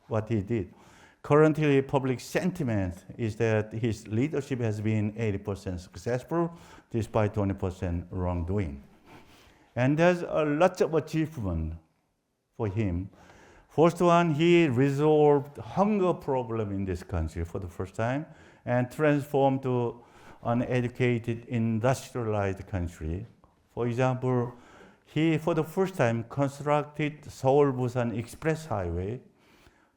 what he did. Currently, public sentiment is that his leadership has been 80% successful, despite 20% wrongdoing. And there's a lot of achievement for him. First one, he resolved hunger problem in this country for the first time and transformed to an educated, industrialized country. For example, he, for the first time, constructed Seoul-Busan Express Highway,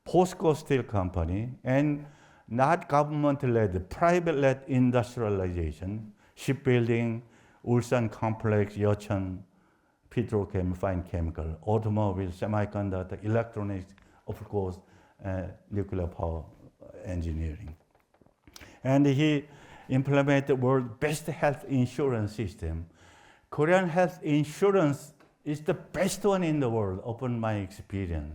POSCO Steel Company, and not government-led, private-led industrialization, shipbuilding, Ulsan Complex, Yeocheon, petrochem, fine chemical, automobile, semiconductor, electronics, of course, nuclear power engineering. And he implemented the world's best health insurance system. Korean health insurance is the best one in the world, upon my experience.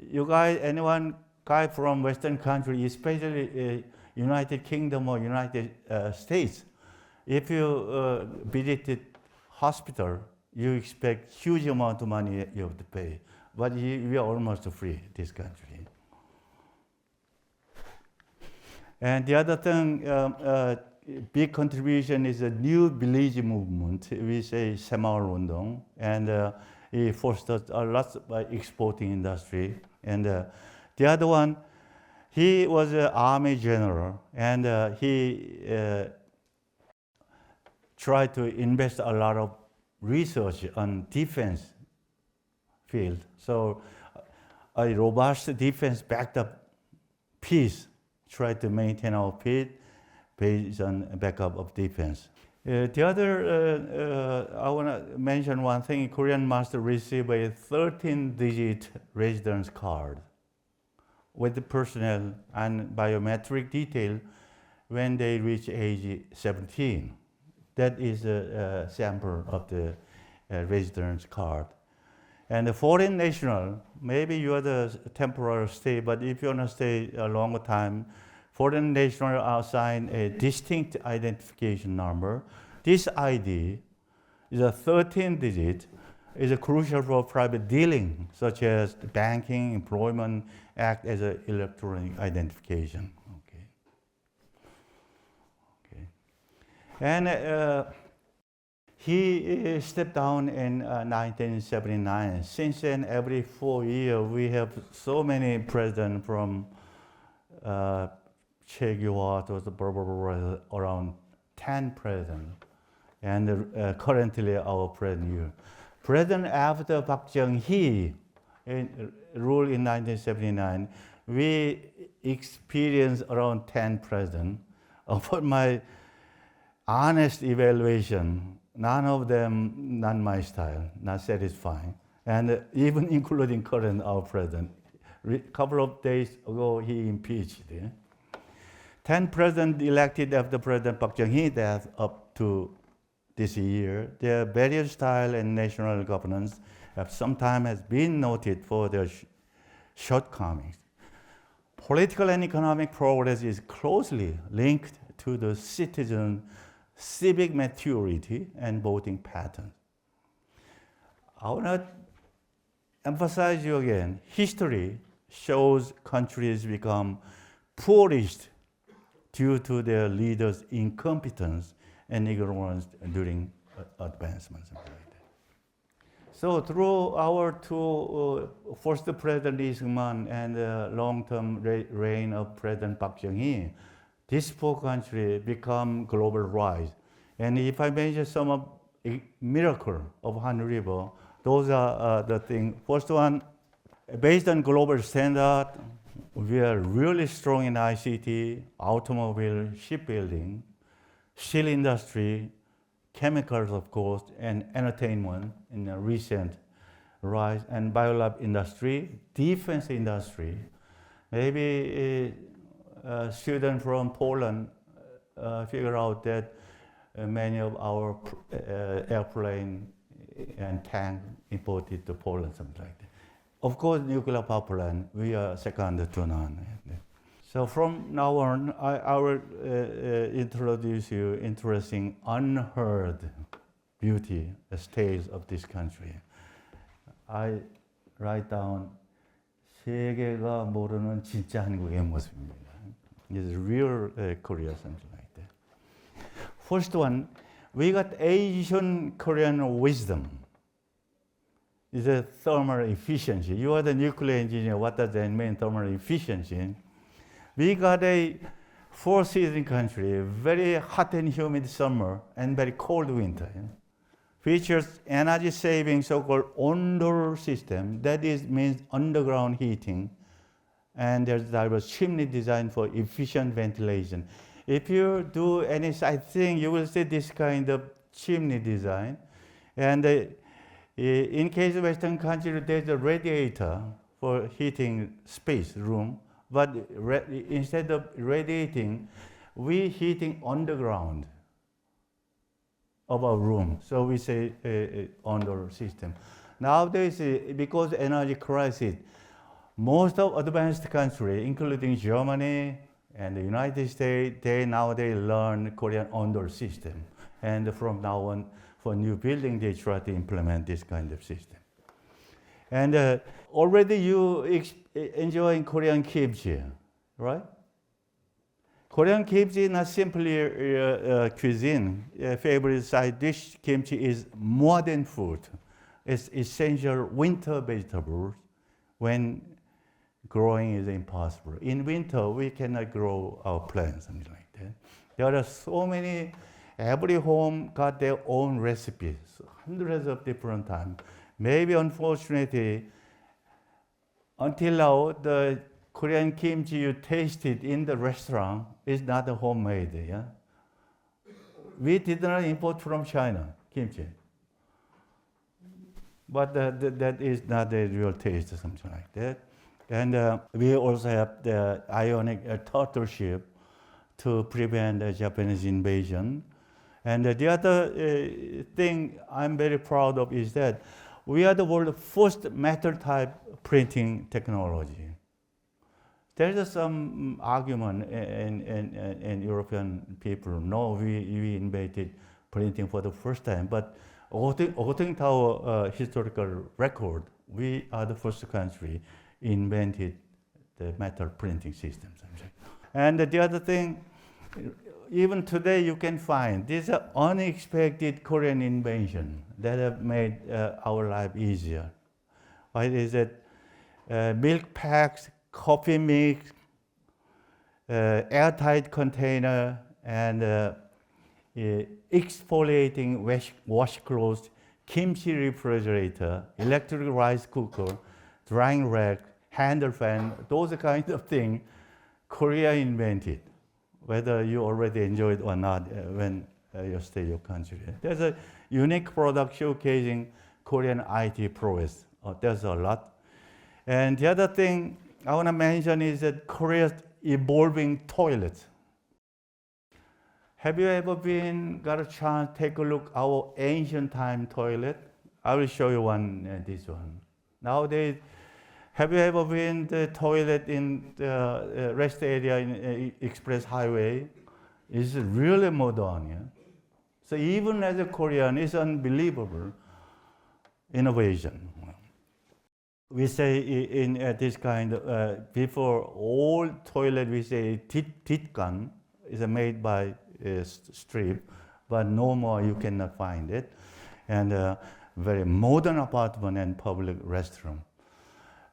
You guys, anyone guy from Western country, especially United Kingdom or United States, if you visited hospital, you expect huge amount of money you have to pay. But we are almost free, this country. And the other thing, big contribution is a new village movement. We say Semaul-Undong, and he fostered a lot by exporting industry. And the other one, he was an army general, and he tried to invest a lot of research on defense field. So a robust defense backed up peace, try to maintain our peace based on backup of defense. The other, I want to mention one thing. Korean must receive a 13-digit residence card with the personnel and biometric detail when they reach age 17. That is a sample of the residence card. And the foreign national, maybe you are the temporary stay, but if you want to stay a longer time, foreign national are assigned a distinct identification number. This ID is a 13-digit, is crucial for private dealing, such as banking, employment, act as an electronic identification. Okay. And he stepped down in 1979. Since then, every 4 years, we have so many presidents from Che Guevara, those blah, blah, blah, around 10 presidents, and currently our president here. President after Park Chung-hee ruled in 1979, we experienced around 10 presidents. Upon my honest evaluation, none of them, not my style, not satisfying. And even including current our president. A couple of days ago, he impeached. 10 presidents elected after President Park Chung-hee death up to this year. Their various style and national governance have sometimes been noted for their shortcomings. Political and economic progress is closely linked to the citizen civic maturity and voting patterns. I want to emphasize you again, history shows countries become poorest due to their leaders' incompetence and ignorance during advancements. So through our two, first President Lee Sung-man and the long-term reign of President Park Chung-hee, these four countries become global rise. And if I mention some of miracle of Han River, those are the things. First one, based on global standard, we are really strong in ICT, automobile, shipbuilding, steel industry, chemicals, of course, and entertainment in a recent rise, and biolab industry, defense industry. Maybe a student from Poland figure out that many of our airplane and tank imported to Poland, something like that. Of course, nuclear power plant, we are second to none. So from now on, I will introduce you interesting, unheard beauty, tales of this country. I write down 세계가 모르는 진짜 한국의 모습입니다. It's real Korea, something like that. First one, we got Asian Korean wisdom. It's a thermal efficiency. You are the nuclear engineer. What does that mean, thermal efficiency? We got a four-season country, very hot and humid summer and very cold winter. Features energy-saving so-called Ondol system. That means underground heating. And there was chimney design for efficient ventilation. If you do any sightseeing, you will see this kind of chimney design. And in case of Western country, there's a radiator for heating space, room. But instead of radiating, we heating underground of our room. So we say under system. Nowadays, because energy crisis, most of advanced countries, including Germany and the United States, they nowadays learn Korean under system. And from now on, for new building, they try to implement this kind of system. And already you enjoying Korean kimchi, right? Korean kimchi is not simply cuisine. Favorite side dish kimchi is more than food. It's essential winter vegetables when growing is impossible. In winter, we cannot grow our plants, something like that. There are so many, every home got their own recipes, hundreds of different times. Maybe unfortunately, until now, the Korean kimchi you tasted in the restaurant is not homemade. Yeah? We did not import from China, kimchi. But that is not the real taste or something like that. And we also have the ionic turtle ship to prevent the Japanese invasion. And the other thing I'm very proud of is that we are the world's first metal type printing technology. There's some argument in European people. No, we invented printing for the first time. But according to our historical record, we are the first country invented the metal printing system. And the other thing, even today you can find these are unexpected Korean inventions that have made our life easier. What is it? Milk packs, coffee mix, airtight container and exfoliating washcloth, kimchi refrigerator, electric rice cooker, drying rack, handle fan, those kind of things Korea invented, whether you already enjoy it or not when you stay in your country. There's a unique product showcasing Korean IT prowess. There's a lot. And the other thing I want to mention is that Korea's evolving toilets. Have you ever got a chance to take a look at our ancient time toilet? I will show you one, this one. Nowadays, have you ever been the toilet in the rest area in Express Highway? It's really modern. Yeah? So even as a Korean, it's unbelievable innovation. We say in this kind of, before old toilet, we say titgan is made by strip, but no more you cannot find it. And very modern apartment and public restroom.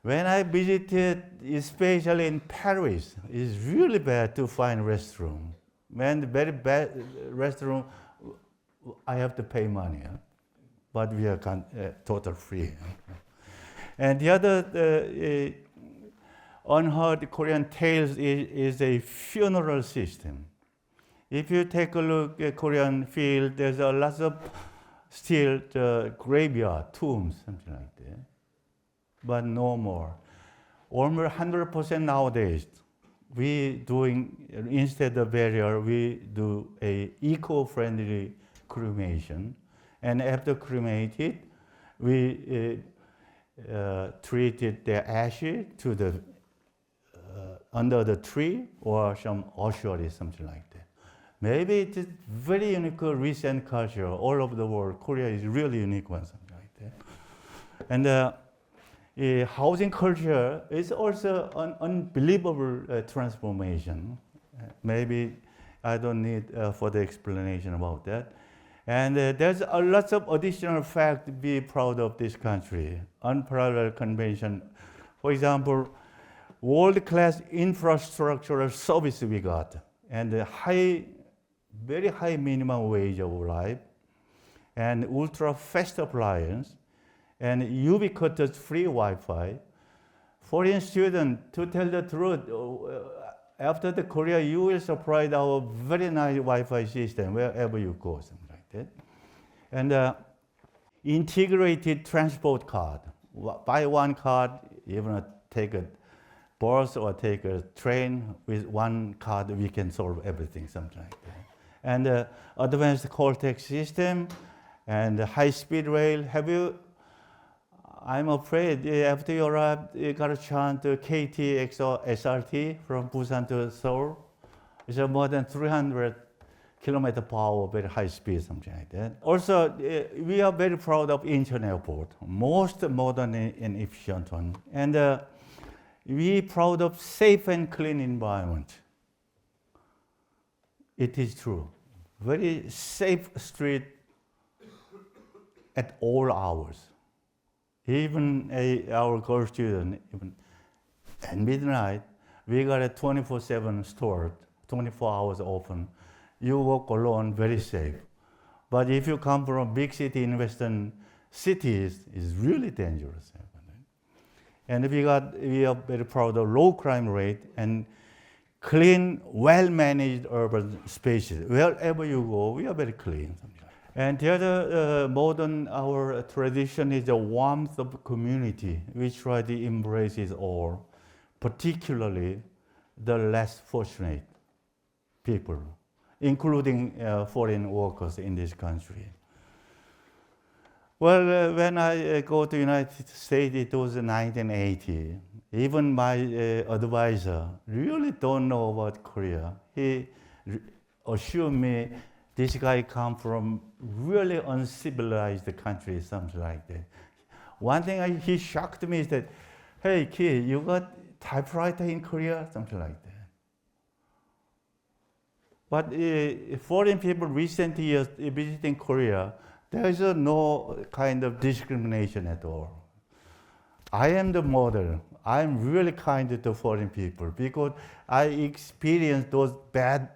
When I visited, especially in Paris, it's really bad to find restroom. When the very bad restroom, I have to pay money, but we are total free. And the other unheard Korean tales is a funeral system. If you take a look at Korean field, there's a lot of still graveyard, tombs, something like that. But no more. Almost 100% nowadays, we doing, instead of burial, we do a eco-friendly cremation. And after cremated, we treated their ashes to the under the tree or some ossuary, something like that. Maybe it is very unique recent culture all over the world. Korea is really unique one, something like that. And housing culture is also an unbelievable transformation. Maybe I don't need further explanation about that. And there's a lot of additional fact to be proud of this country. Unparalleled convention. For example, world-class infrastructural service we got, and very high minimum wage of life, and ultra-fast appliance, and ubiquitous free Wi-Fi. Foreign students, to tell the truth, after the Korea, you will surprise our very nice Wi-Fi system wherever you go, something like that. And integrated transport card. Buy one card, even take a bus or take a train with one card, we can solve everything, something like that. And advanced call text system and high-speed rail. Have you? I'm afraid after you arrived, you got a chance to KTX or SRT from Busan to Seoul. It's more than 300 kilometers per hour, very high speed, something like that. Also, we are very proud of Incheon Airport, most modern and efficient one. And we proud of safe and clean environment. It is true. Very safe street at all hours. Even our girl student, even at midnight, we got a 24/7 store, 24 hours open. You walk alone, very safe. But if you come from a big city in Western cities, it's really dangerous. And we are very proud of low crime rate and clean, well-managed urban spaces. Wherever you go, we are very clean. And the other modern, our tradition is the warmth of community. We try to embrace it all, particularly the less fortunate people, including foreign workers in this country. Well, when I go to United States, it was 1980. Even my advisor really don't know about Korea. He assured me this guy come from really uncivilized country, something like that. One thing he shocked me is that, hey kid, you got typewriter in Korea? Something like that. But foreign people recent years visiting Korea, there is no kind of discrimination at all. I am the model. I'm really kind to foreign people because I experienced those bad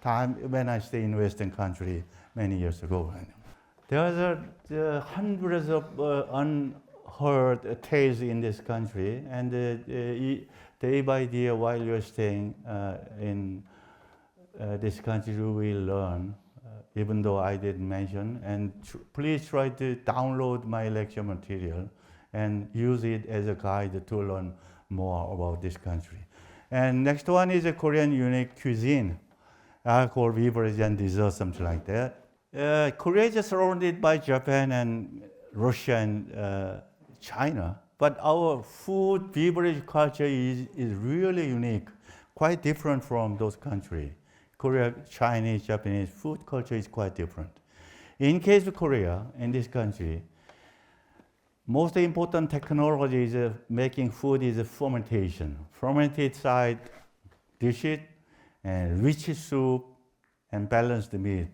times when I stayed in Western country many years ago. There are hundreds of unheard tales in this country, and day by day while you're staying in this country, you will learn, even though I didn't mention. And please try to download my lecture material and use it as a guide to learn more about this country. And next one is a Korean unique cuisine, alcohol, beverage, and dessert, something like that. Korea is surrounded by Japan and Russia and China, but our food, beverage culture is really unique, quite different from those countries. Korea, Chinese, Japanese food culture is quite different. In case of Korea, in this country, most important technology is making food is fermentation. Fermented side dishes and rich soup and balanced meat.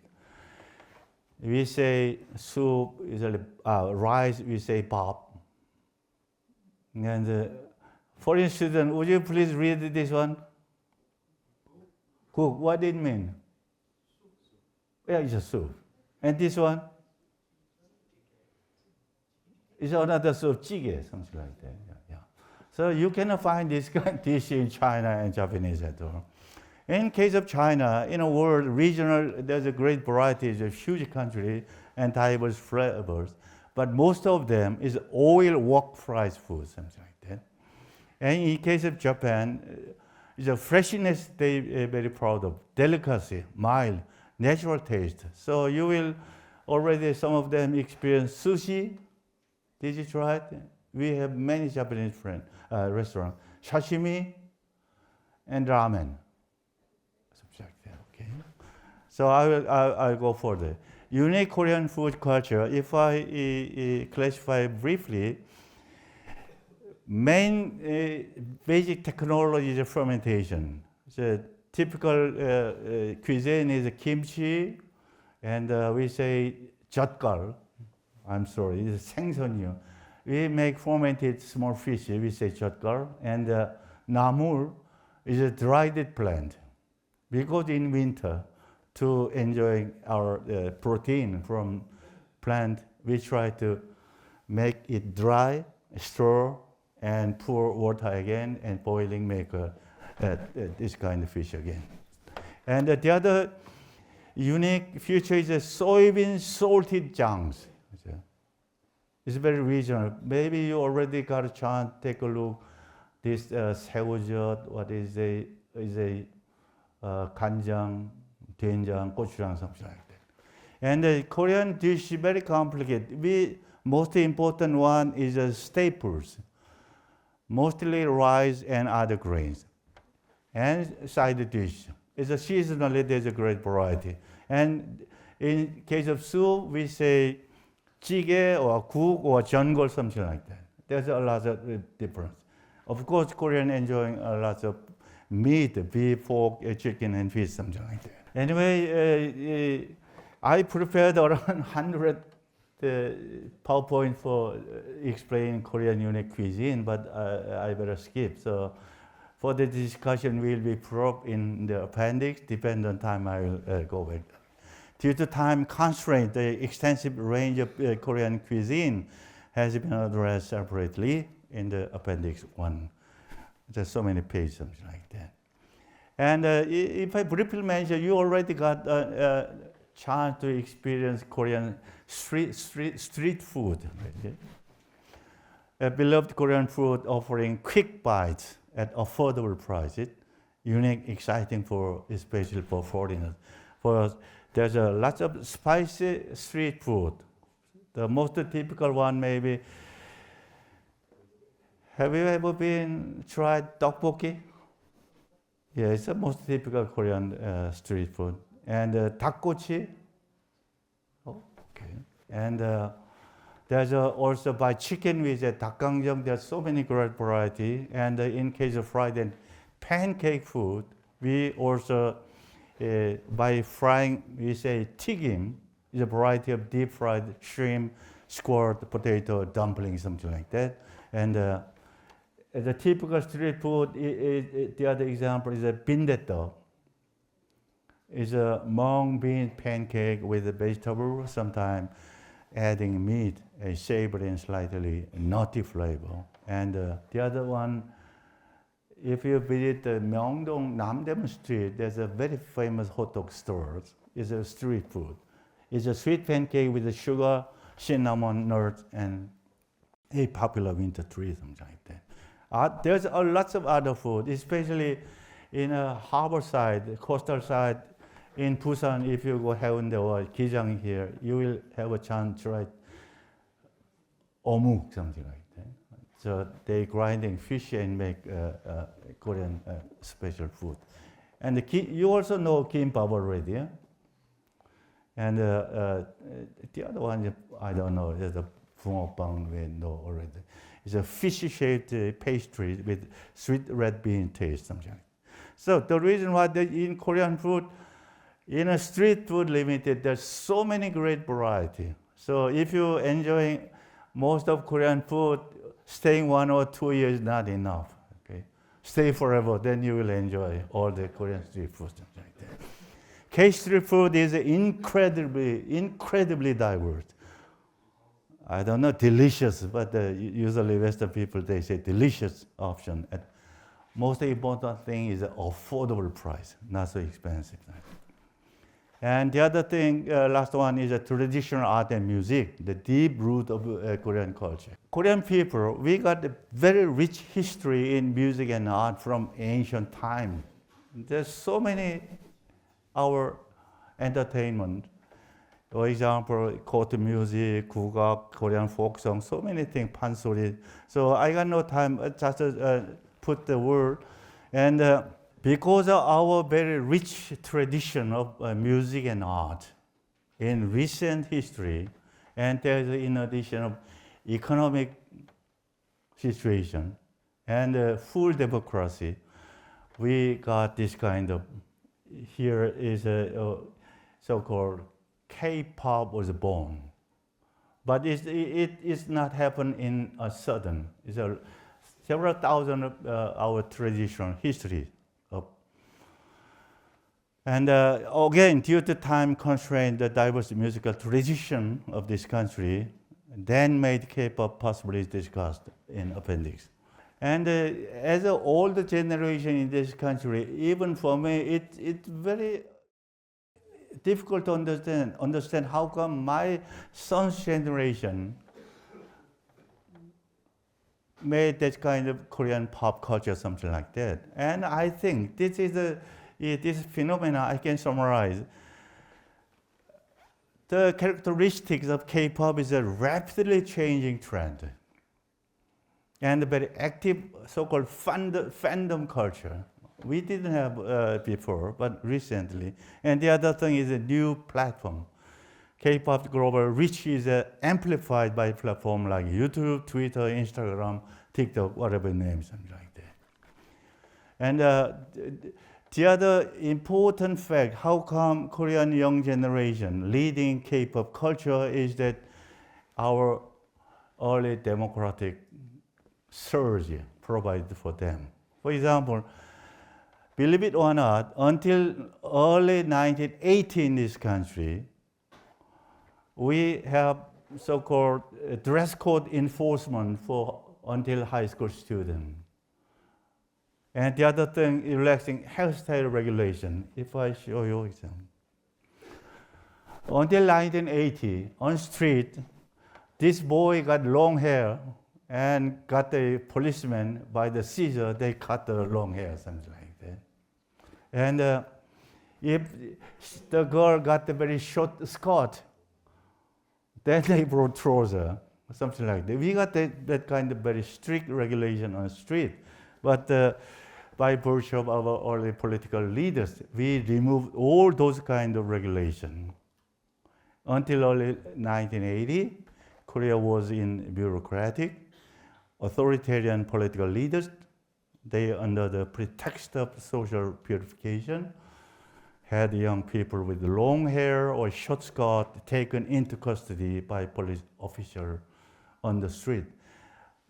We say soup is rice, we say bap. And foreign student, would you please read this one? Cook, what did it mean? Yeah, it's a soup. And this one? It's another soup, jjigae, something like that. Yeah. So you cannot find this kind of dish in China and Japanese at all. In case of China, in a world regional, there's a great variety, it's a huge country and diverse flavors, but most of them is oil wok fried food, something like that. And in case of Japan, it's a freshness they're very proud of, delicacy, mild, natural taste. So you will already, some of them experience sushi. Did you try it? We have many Japanese restaurants. Sashimi and ramen. Okay. So I'll go further. Unique Korean food culture, if I classify briefly, main basic technology is fermentation. The typical cuisine is kimchi, and we say 젓갈. I'm sorry, it's 생선이요. We make fermented small fish, we say 젓갈, and 나물 is a dried plant. Because in winter, to enjoy our protein from plant, we try to make it dry, store, and pour water again, and boiling make this kind of fish again. And the other unique feature is a soybean salted jangs. It's very regional. Maybe you already got a chance to take a look. This 새우젓, what is a 간장, 된장, 고추장, something like that. And the Korean dish is very complicated. Most important one is staples, mostly rice and other grains. And side dish is seasonally there's a great variety. And in case of soup, we say 찌개 or 국 or 전골, something like that. There's a lot of difference. Of course, Korean enjoying a lot of meat, beef, pork, chicken, and fish, something like that. Anyway, I prepared around 100 PowerPoint for explaining Korean unique cuisine, but I better skip. So for the discussion, will be put in the appendix. Depending on time, I will go back. Due to time constraint, the extensive range of Korean cuisine has been addressed separately in the appendix 1. There's so many pages, something like that. And if I briefly mention, you already got a chance to experience Korean street food. Right? A beloved Korean food offering quick bites at affordable prices, unique, exciting especially for foreigners. There's a lot of spicy street food. The most typical one maybe, have you ever tried tteokbokki? Yeah, it's the most typical Korean street food. And 닭꼬치. Oh, okay. And there's also by chicken with 닭강정. There's so many great variety. And in case of fried and pancake food, we also by frying, we say 튀김, is a variety of deep fried shrimp, squid, potato, dumpling, something like that. And the typical street food, the other example is a bindaetto. It's a mung bean pancake with a vegetable, sometimes adding meat, a savory and slightly nutty flavor. And the other one, if you visit the Myeongdong Namdaemun Street, there's a very famous hot dog store. It's a street food. It's a sweet pancake with the sugar, cinnamon, nuts, and a popular winter treat, something like that. There's lots of other food, especially in a harbor side, coastal side. In Busan, if you go Haeundae or Gijang here, you will have a chance to try omuk, something like that. So they grinding fish and make Korean special food. And you also know kimbap already, yeah? And the other one, I don't know, there's a bungeoppang we know already. It's a fish-shaped pastry with sweet red bean taste, something like that. So the reason why in Korean food, in a street food limited, there's so many great variety. So if you enjoy most of Korean food, staying 1 or 2 years is not enough. Okay, stay forever, then you will enjoy all the Korean street food, something like that. K-street food is incredibly diverse. I don't know, delicious, but usually Western people, they say delicious option. And most important thing is affordable price, not so expensive. And the other thing, last one is traditional art and music, the deep root of Korean culture. Korean people, we got a very rich history in music and art from ancient time. There's so many our entertainment. For example, court music, gugak, Korean folk song, so many things, pansori. So I got no time just to put the word. And because of our very rich tradition of music and art in recent history, and there's in addition of economic situation and full democracy, we got this kind of, here is a so-called K-pop was born. But it is not happen in a sudden. It's several thousand of our traditional history. And again, due to time constraint, the diverse musical tradition of this country then made K-pop possibly discussed in appendix. And as an older generation in this country, even for me, it's very difficult to understand how come my son's generation made that kind of Korean pop culture, something like that. And I think this is this phenomena I can summarize. The characteristics of K-pop is a rapidly changing trend and a very active so-called fandom culture. We didn't have before, but recently. And the other thing is a new platform. K-pop global reach is amplified by platforms like YouTube, Twitter, Instagram, TikTok, whatever names, something like that. And the other important fact, how come Korean young generation leading K-pop culture is that our early democratic surge provided for them. For example, believe it or not, until early 1980 in this country, we have so-called dress code enforcement for until high school students. And the other thing, relaxing hairstyle regulation. If I show you example. Until 1980, on street, this boy got long hair and got a policeman by the scissor, they cut the long hair, something like that. And if the girl got a very short skirt, then they brought trouser, something like that. We got that kind of very strict regulation on the street. But by virtue of our early political leaders, we removed all those kind of regulation. Until early 1980, Korea was in bureaucratic, authoritarian political leaders. They, under the pretext of social purification, had young people with long hair or short skirt taken into custody by police officers on the street.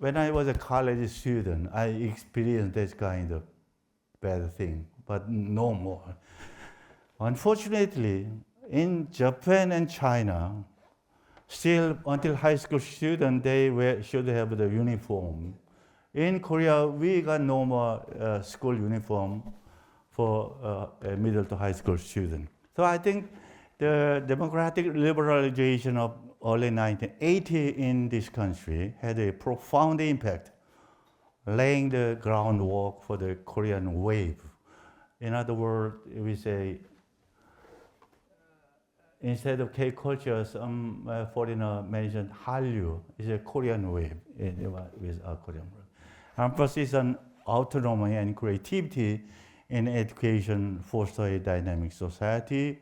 when I was a college student, I experienced this kind of bad thing, but no more. Unfortunately, in Japan and China, still until high school students, should have the uniform. In Korea, we got no more school uniform for a middle to high school student. So I think the democratic liberalization of early 1980 in this country had a profound impact, laying the groundwork for the Korean wave. In other words, we say, instead of K-culture, some foreigner mentioned Hallyu is a Korean wave with a Korean word. Emphasis on autonomy and creativity in education foster a dynamic society,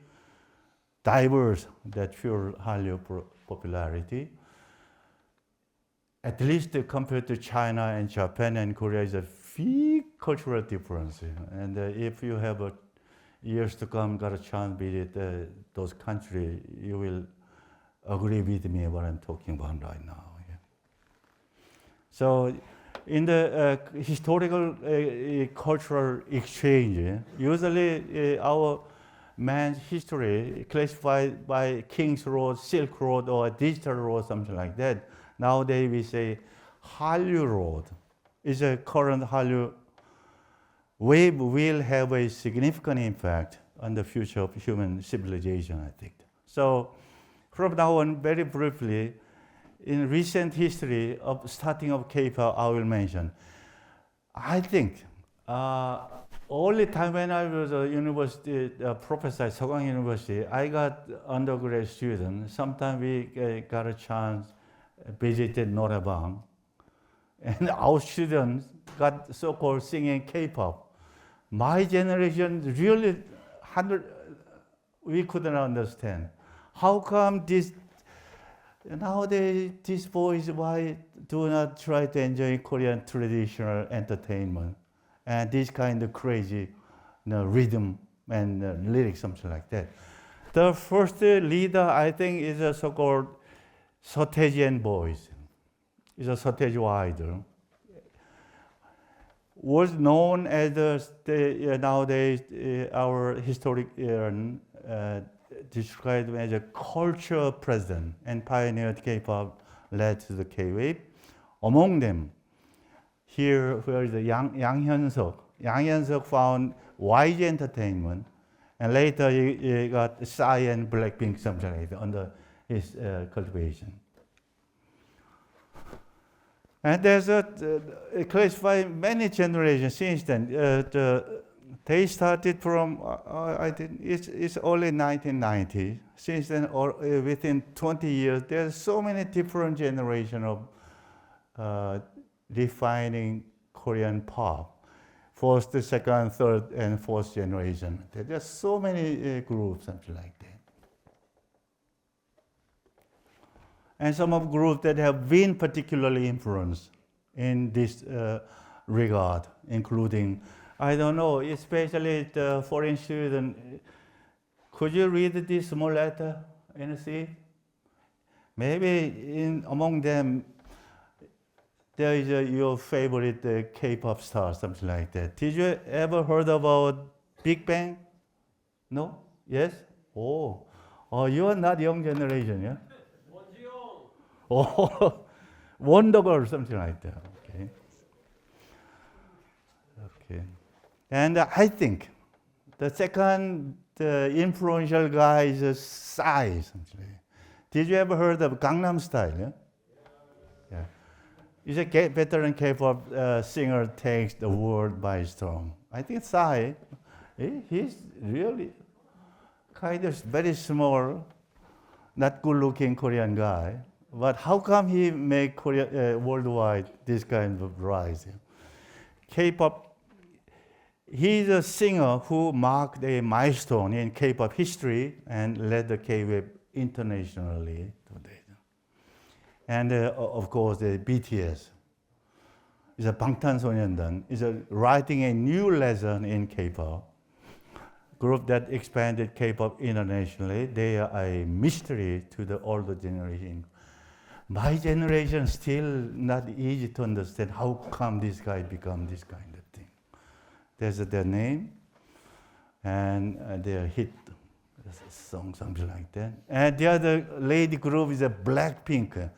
diverse that fuel Hallyu popularity. At least compared to China and Japan and Korea, is a big cultural difference. And if you have years to come, got a chance to visit those countries, you will agree with me what I'm talking about right now. Yeah. So, in the historical cultural exchange, usually our man's history classified by King's Road, Silk Road, or Digital Road, something like that. Nowadays we say Hallyu Road is a current Hallyu wave will have a significant impact on the future of human civilization, I think. So from now on, very briefly, in recent history of starting of K-pop, I will mention. I think only time when I was a university professor at Sogang University, I got undergraduate students. Sometimes we got a chance visited Noraebang, and our students got so-called singing K-pop. My generation really we couldn't understand. How come this nowadays these boys why do not try to enjoy Korean traditional entertainment and this kind of crazy rhythm and lyrics, something like that. The first leader I think is a so-called Sottegian boys. Is a Sotteju idol. Was known as nowadays our historian described as a culture president and pioneered K-pop, led to the K-wave. Among them, here where is Yang Hyun-suk. Yang Hyun-suk found YG Entertainment, and later he got Psy and Blackpink, something like that, under his cultivation. And there's classified many generations since then. They started from, I think it's early 1990. Since then, within 20 years, there's so many different generations of defining Korean pop. First, second, third, and fourth generation. There's so many groups, something like that. And some of groups that have been particularly influenced in this regard, including, I don't know, especially the foreign student. Could you read this small letter and see? Maybe among them, there is your favorite K-pop star, something like that. Did you ever heard about Big Bang? No? Yes? Oh, you are not young generation, yeah? Oh, Wonder Girl, something like that. Okay. And I think the second influential guy is Psy. Did you ever heard of Gangnam Style? Yeah. Yeah. He's a veteran K-pop singer, takes the world by storm. I think Psy, he's really kind of very small, not good-looking Korean guy. But how come he make Korea worldwide this kind of rise? K-pop, he's a singer who marked a milestone in K-pop history and led the K-wave internationally today. And of course, the BTS is a 방탄소년단, is writing a new lesson in K-pop. Group that expanded K-pop internationally. They are a mystery to the older generation. My generation still not easy to understand how come this guy become this kind of thing. There's their name and their hit song, something like that. And the other lady group is a Blackpink.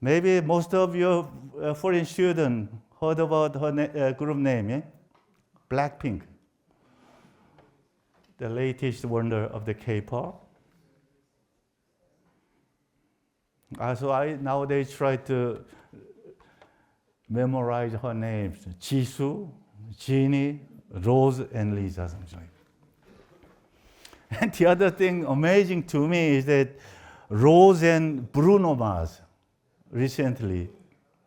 Maybe most of your foreign students heard about her group name, yeah? Blackpink. The latest wonder of the K-pop. So I nowadays try to memorize her names: Jisoo, Jennie, Rose, and Lisa, something like that. And the other thing amazing to me is that Rose and Bruno Mars recently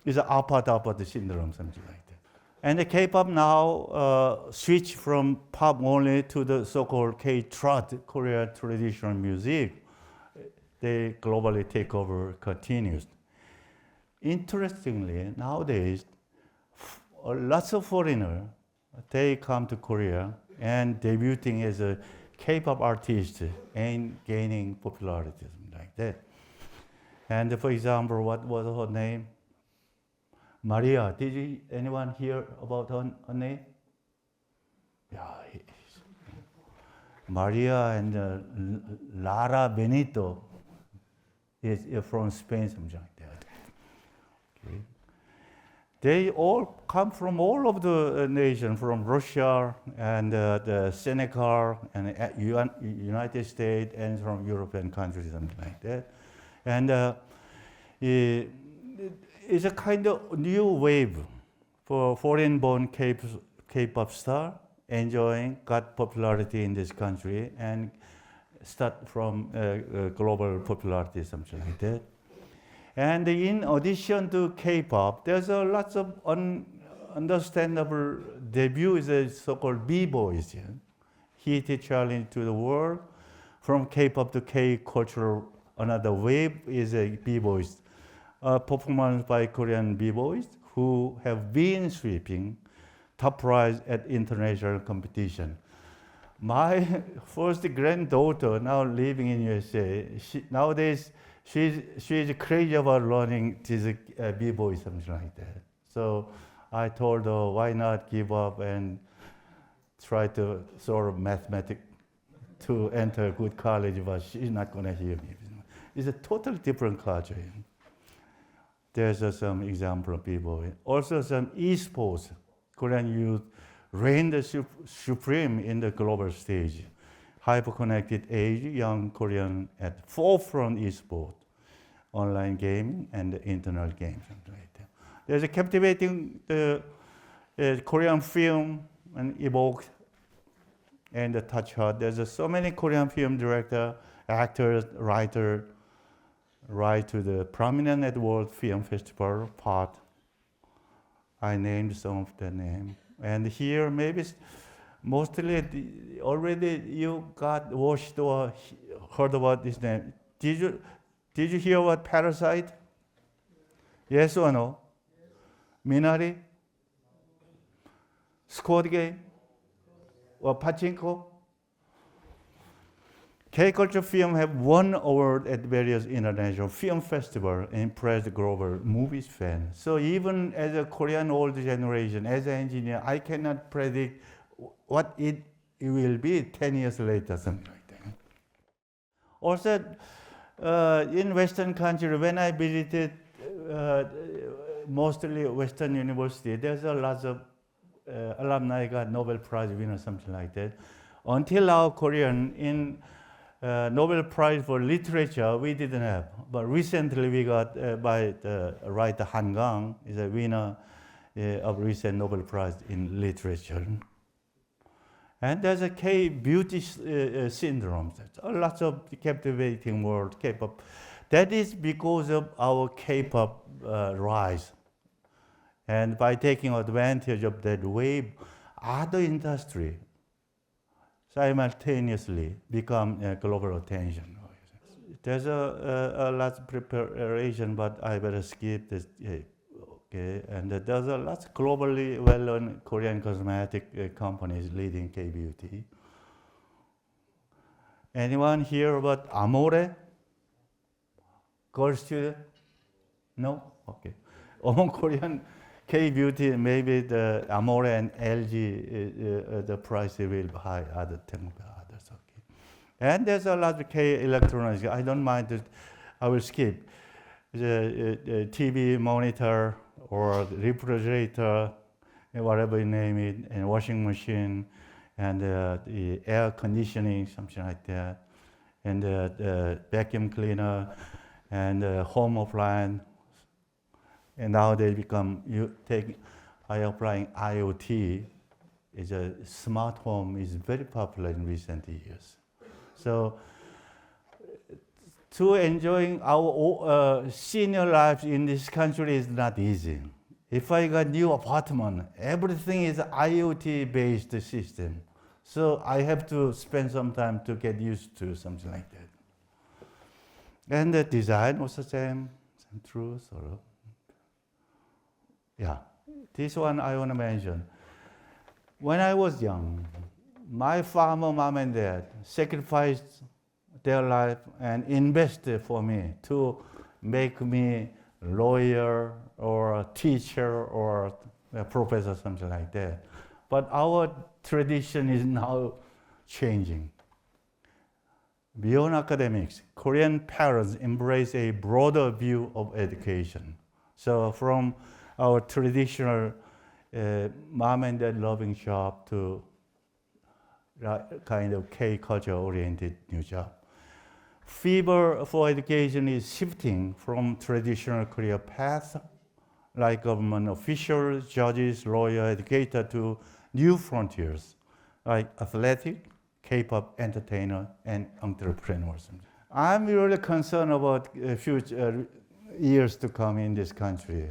is an apart syndrome, something like that. And the K-pop now switch from pop only to the so-called K-trot, Korean traditional music. They globally take over continues. Interestingly, nowadays, lots of foreigners, they come to Korea and debuting as a K-pop artist and gaining popularity, something like that. And for example, what was her name? Maria. Did anyone hear about her name? Yeah, Maria and Lara Benito is from Spain, something like that. Okay. They all come from all of the nation, from Russia and the Senegal and United States and from European countries, something like that. And it's a kind of new wave for foreign-born K-pop star got popularity in this country and start from global popularity, something like that. And in addition to K-pop, there's a lots of understandable debut is a so-called B-boys. Yeah? Hit challenge to the world. From K-pop to K-culture, another wave is a B-boys. Performance by Korean B-boys who have been sweeping top prize at international competition. My first granddaughter, now living in USA, nowadays she's crazy about learning this b-boy, something like that. So I told her, why not give up and try to sort of mathematics to enter a good college, but she's not going to hear me. It's a totally different culture. There's some example of b-boy. Also some esports. Korean youth reigned supreme in the global stage. Hyper-connected age, young Korean at forefront esport, online gaming, and the internet games. Right there. There's a captivating Korean film and evoke and the touch heart. There's so many Korean film director, actors, writer, right to the prominent at World Film Festival part. I named some of the names. And here, maybe mostly already you got watched or heard about this name. Did you hear about Parasite? Yes or no? Minari? Squid Game? Or Pachinko? K-culture film have won award at various international film festivals and impressed global movies fans. So even as a Korean old generation, as an engineer, I cannot predict what it will be 10 years later, something like that. Also, in Western country, when I visited mostly Western university, there's a lot of alumni got Nobel Prize winner, something like that. Until now, Korean in Nobel Prize for Literature, we didn't have. But recently we got by the writer Han Gang, is a winner of recent Nobel Prize in Literature. And there's a K-beauty syndrome. Lots of captivating world K-pop. That is because of our K-pop rise. And by taking advantage of that wave, other industry simultaneously become global attention. There's a lot of preparation, but I better skip this. Okay, and there's a lot of globally well-known Korean cosmetic companies leading K-beauty. Anyone hear about Amore? Girl student? No? Okay. Among Korean K-beauty, maybe the Amore and LG, the price will be high, other things, others, okay. And there's a lot of K electronics. I don't mind it. I will skip. The TV monitor or the refrigerator, whatever you name it, and washing machine, and the air conditioning, something like that, and the vacuum cleaner, and home appliance. And now they become, I applying IoT, is a smart home is very popular in recent years. So to enjoying our senior life in this country is not easy. If I got new apartment, everything is IoT-based system. So I have to spend some time to get used to something like that. And the design was the same true, sort of. Yeah, this one I want to mention. When I was young, my farmer mom and dad sacrificed their life and invested for me to make me lawyer or a teacher or a professor, something like that. But our tradition is now changing. Beyond academics, Korean parents embrace a broader view of education. So from our traditional mom and dad loving job to kind of K-culture oriented new job. Fever for education is shifting from traditional career paths like government officials, judges, lawyer, educator to new frontiers like athletic, K-pop entertainer, and entrepreneurs. I'm really concerned about future years to come in this country.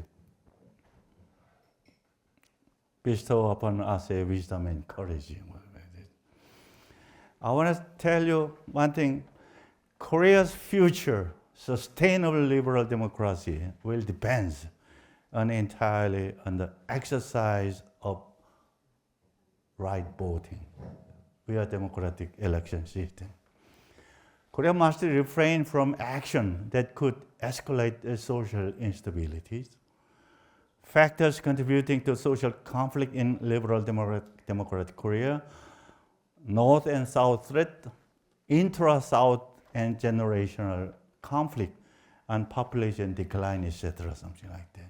Bestow upon us a wisdom and courage. I want to tell you one thing. Korea's future, sustainable liberal democracy, will depend entirely on the exercise of right voting. We are a democratic election system. Korea must refrain from action that could escalate social instabilities. Factors contributing to social conflict in liberal democratic Korea, North and South threat, intra-South and generational conflict, and population decline, etc., something like that.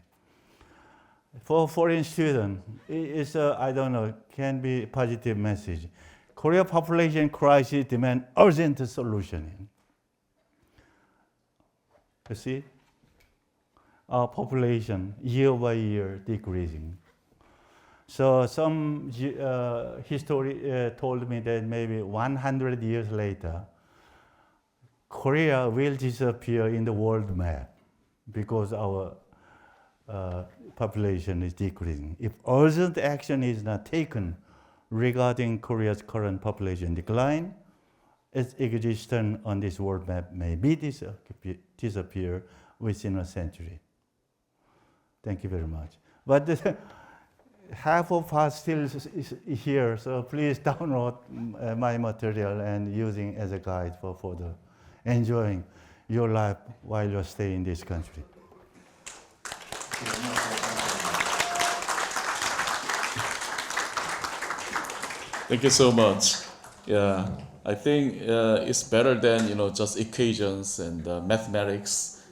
For foreign students, it's I don't know, can be a positive message. Korea population crisis demand urgent solution. You see? Our population year by year decreasing. So some history told me that maybe 100 years later, Korea will disappear in the world map because our population is decreasing. If urgent action is not taken regarding Korea's current population decline, its existence on this world map may be disappear within a century. Thank you very much. But half of us still is here, so please download my material and using as a guide for further enjoying your life while you stay in this country. Thank you so much. Yeah, I think it's better than just equations and mathematics.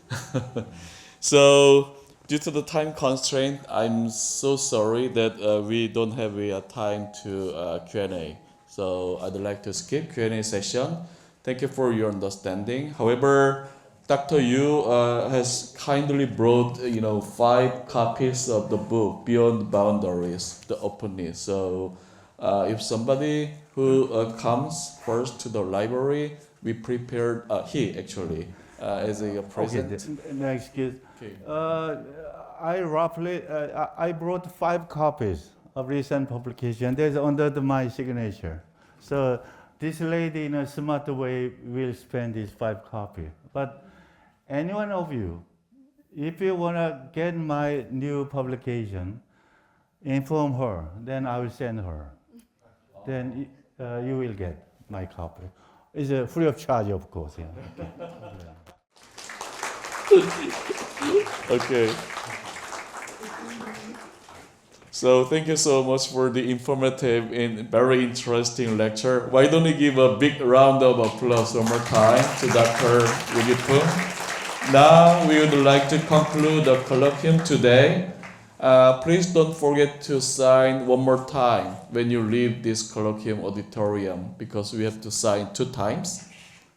So due to the time constraint, I'm so sorry that we don't have time to Q&A. So I'd like to skip Q&A session. Thank you for your understanding. However, Dr. Yu has kindly brought 5 copies of the book Beyond Boundaries, The Openness. So if somebody who comes first to the library, we prepared he actually as a present. Okay, next case. Okay. I brought 5 copies of recent publication. There's under my signature. So this lady in a smart way will spend these 5 copies. But any one of you, if you want to get my new publication, inform her, then I will send her. Then you will get my copy. It's free of charge, of course. Yeah. Okay. Yeah. Okay. So thank you so much for the informative and very interesting lecture. Why don't we give a big round of applause one more time to Dr. Wigipung? Now we would like to conclude the colloquium today. Please don't forget to sign one more time when you leave this colloquium auditorium, because we have to sign 2 times,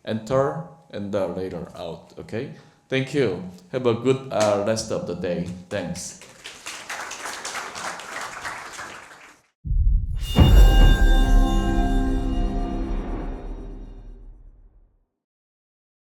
enter and later out. Okay. Thank you. Have a good rest of the day. Thanks.